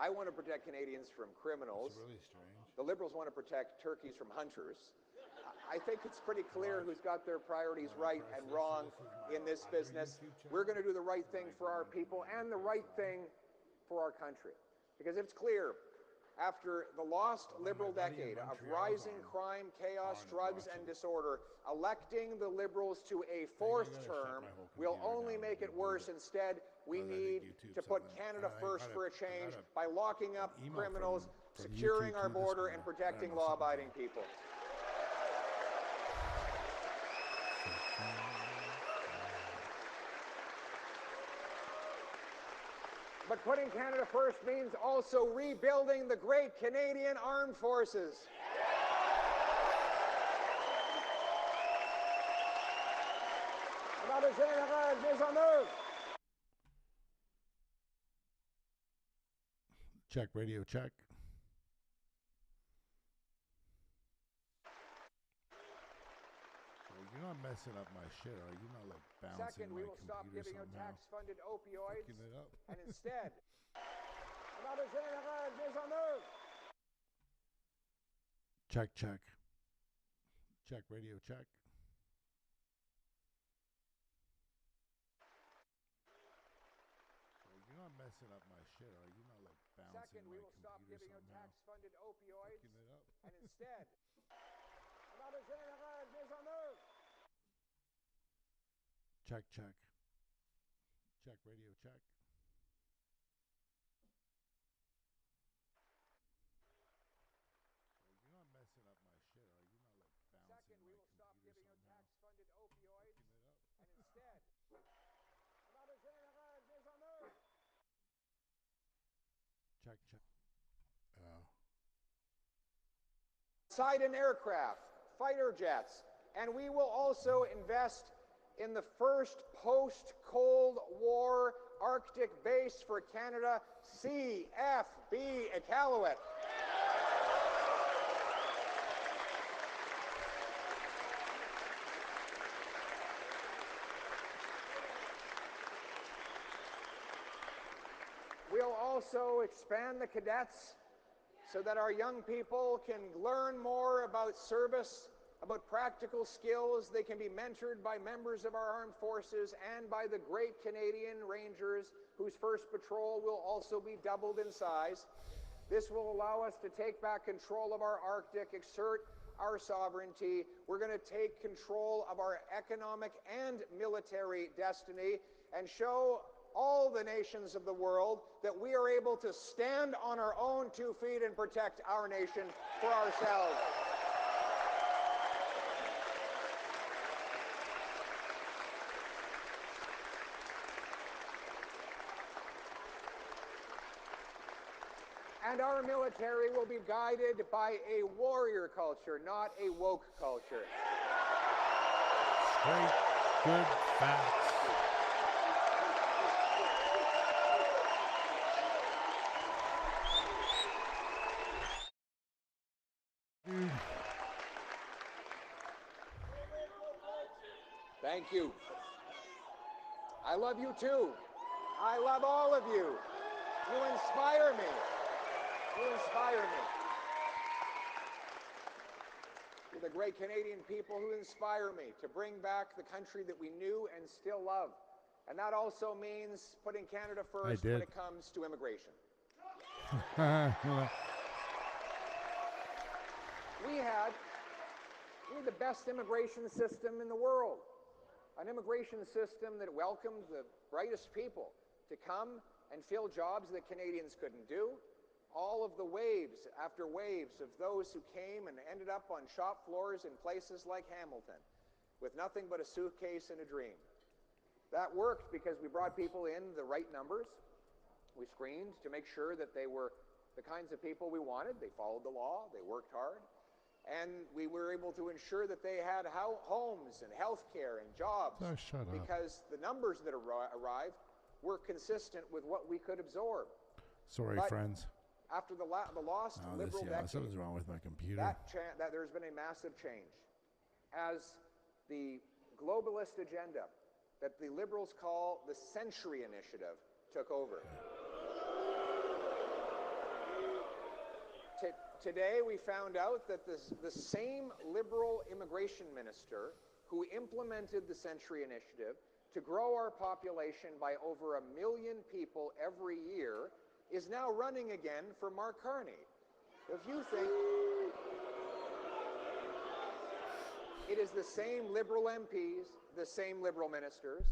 I want to protect Canadians from criminals. It's really strange. The Liberals want to protect turkeys from hunters. I think it's pretty clear who's got their priorities right and wrong in this business. We're going to do the right thing for our people and the right thing for our country. Because it's clear, after the lost Liberal decade of rising crime, chaos, drugs, and disorder, electing the Liberals to a fourth term will only make it worse. Instead, we need to put Canada first for a change by locking up criminals, securing our border, and protecting law-abiding people. But putting Canada first means also rebuilding the great Canadian Armed Forces. Check, radio check. Well, you're not messing up my shit, are you? Not like bouncing Second, we will stop giving out tax-funded opioids, it up. and instead, Check, check. Check, radio check. Well, you're not messing up my shit, are you? Not like bouncing Second, we will stop giving out tax-funded opioids, it up. and instead, Check, check. Check, radio check. Well, you're not messing up my shit, are you? Not like bouncing Second, we will stop giving out tax-funded opioids, it up. and instead, Check, check. Poseidon aircraft, fighter jets, and we will also invest in the first post-Cold War Arctic base for Canada, CFB Iqaluit. We'll also expand the cadets so that our young people can learn more about service, about practical skills. They can be mentored by members of our armed forces and by the great Canadian Rangers, whose first patrol will also be doubled in size. This will allow us to take back control of our Arctic, exert our sovereignty. We're going to take control of our economic and military destiny and show all the nations of the world that we are able to stand on our own 2 feet and protect our nation for ourselves. And our military will be guided by a warrior culture, not a woke culture. Straight, good facts. Thank you. I love you too. I love all of you. You inspire me. You inspire me. You're the great Canadian people who inspire me to bring back the country that we knew and still love. And that also means putting Canada first when it comes to immigration. We had the best immigration system in the world. An immigration system that welcomed the brightest people to come and fill jobs that Canadians couldn't do. All of the waves after waves of those who came and ended up on shop floors in places like Hamilton with nothing but a suitcase and a dream. That worked because we brought people in the right numbers. We screened to make sure that they were the kinds of people we wanted. They followed the law, they worked hard, and we were able to ensure that they had homes and health care and jobs because the numbers that arrived were consistent with what we could absorb. Sorry, friends. After the lost Liberal decade, something's wrong with my computer. That there's been a massive change as the globalist agenda that the Liberals call the Century Initiative took over. today we found out that the same Liberal immigration minister who implemented the Century Initiative to grow our population by over 1 million people every year is now running again for Mark Carney. If you think it is the same Liberal MPs, the same Liberal ministers,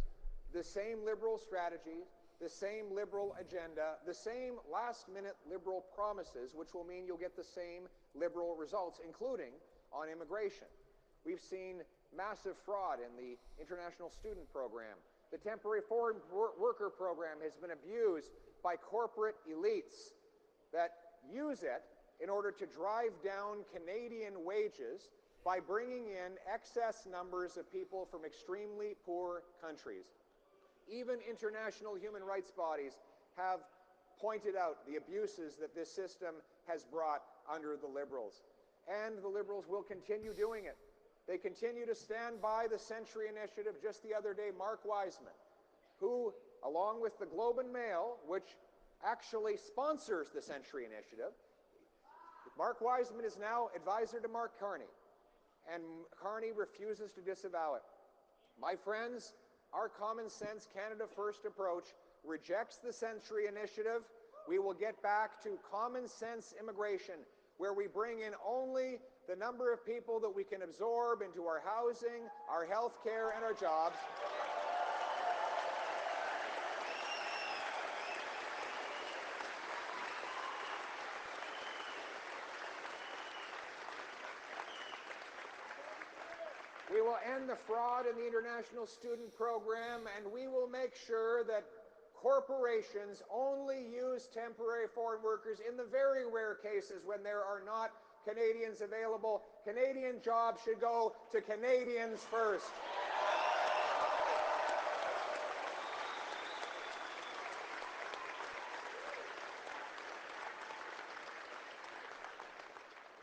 the same Liberal strategies, the same Liberal agenda, the same last-minute Liberal promises, which will mean you'll get the same Liberal results, including on immigration. We've seen massive fraud in the international student program. The temporary foreign worker program has been abused by corporate elites that use it in order to drive down Canadian wages by bringing in excess numbers of people from extremely poor countries. Even international human rights bodies have pointed out the abuses that this system has brought under the Liberals. And the Liberals will continue doing it. They continue to stand by the Century Initiative. Just the other day, Mark Wiseman, who, along with the Globe and Mail, which actually sponsors the Century Initiative, Mark Wiseman is now advisor to Mark Carney, and Carney refuses to disavow it. My friends, our common sense Canada First approach rejects the Century Initiative. We will get back to common sense immigration, where we bring in only the number of people that we can absorb into our housing, our health care, and our jobs. We will end the fraud in the international student program, and we will make sure that corporations only use temporary foreign workers in the very rare cases when there are not Canadians available. Canadian jobs should go to Canadians first.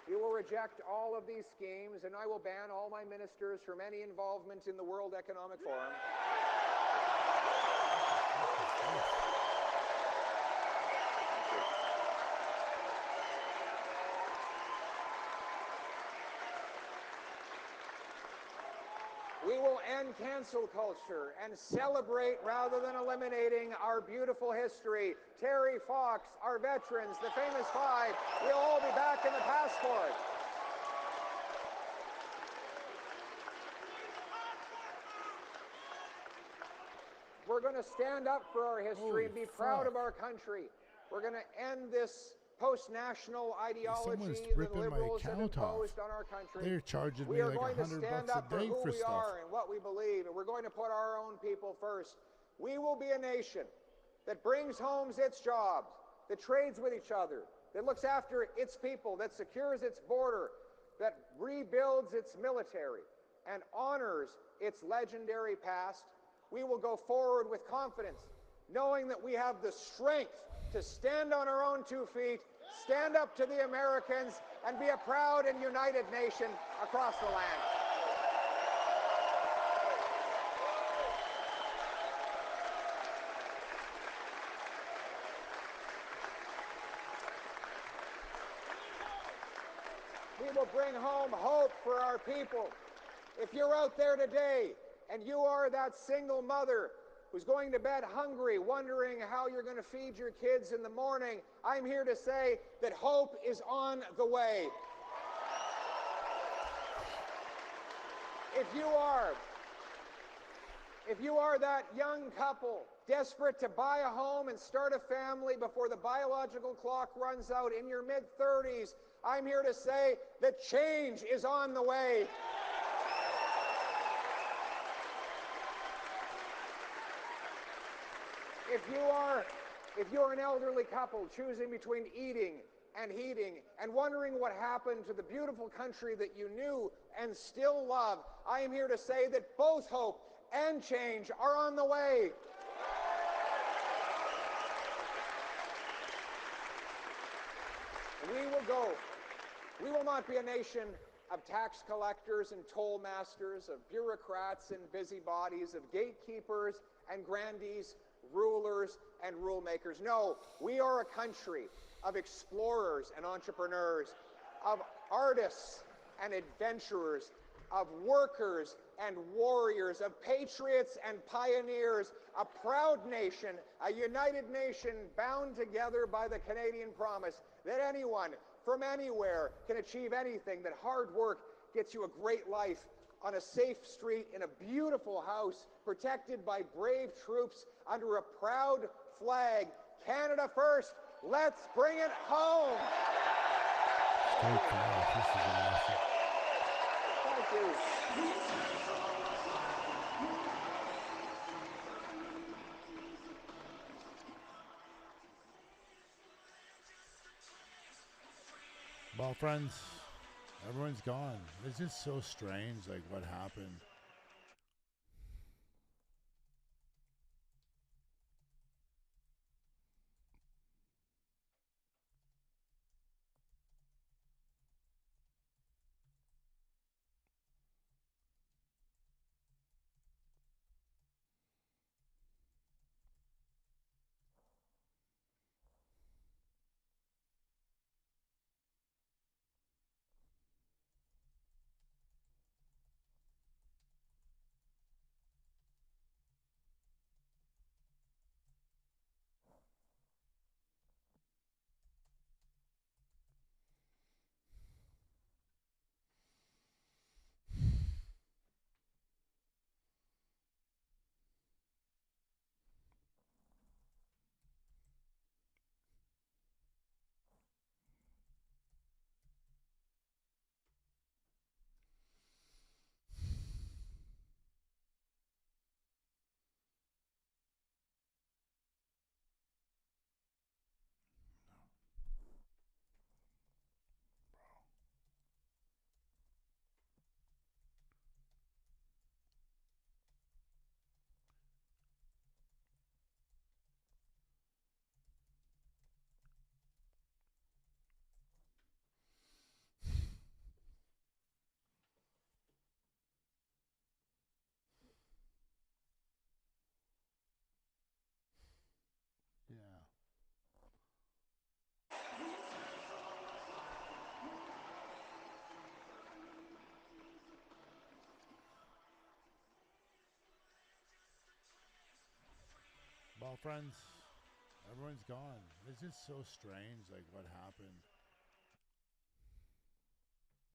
We will reject all of these schemes, and I will ban all my ministers from any involvement in the World Economic Forum. We will end cancel culture and celebrate rather than eliminating our beautiful history. Terry Fox, our veterans, the famous five, will all be back in the passport. We're going to stand up for our history and be proud of our country. We're going to end this post-national ideology that the Liberals have imposed on our country. They're charging we me are like going to $100 stand a up for day who for we stuff. are and what we believe, and we're going to put our own people first. We will be a nation that brings home its jobs, that trades with each other, that looks after its people, that secures its border, that rebuilds its military, and honors its legendary past. We will go forward with confidence, knowing that we have the strength to stand on our own 2 feet, stand up to the Americans, and be a proud and united nation across the land. We will bring home hope for our people. If you're out there today and you are that single mother who's going to bed hungry, wondering how you're going to feed your kids in the morning, I'm here to say that hope is on the way. If you are that young couple desperate to buy a home and start a family before the biological clock runs out in your mid-30s, I'm here to say that change is on the way. If you're an elderly couple choosing between eating and heating and wondering what happened to the beautiful country that you knew and still love, I am here to say that both hope and change are on the way. We will not be a nation of tax collectors and toll masters, of bureaucrats and busybodies, of gatekeepers and grandees, rulers and rule makers. No, we are a country of explorers and entrepreneurs, of artists and adventurers, of workers and warriors, of patriots and pioneers, a proud nation, a united nation bound together by the Canadian promise that anyone from anywhere can achieve anything, that hard work gets you a great life on a safe street in a beautiful house protected by brave troops under a proud flag. Canada first, let's bring it home. This is awesome. Thank you. Well, friends, everyone's gone. It's just so strange, like what happened. Yeah. Well, friends, everyone's gone. It's just so strange, like what happened.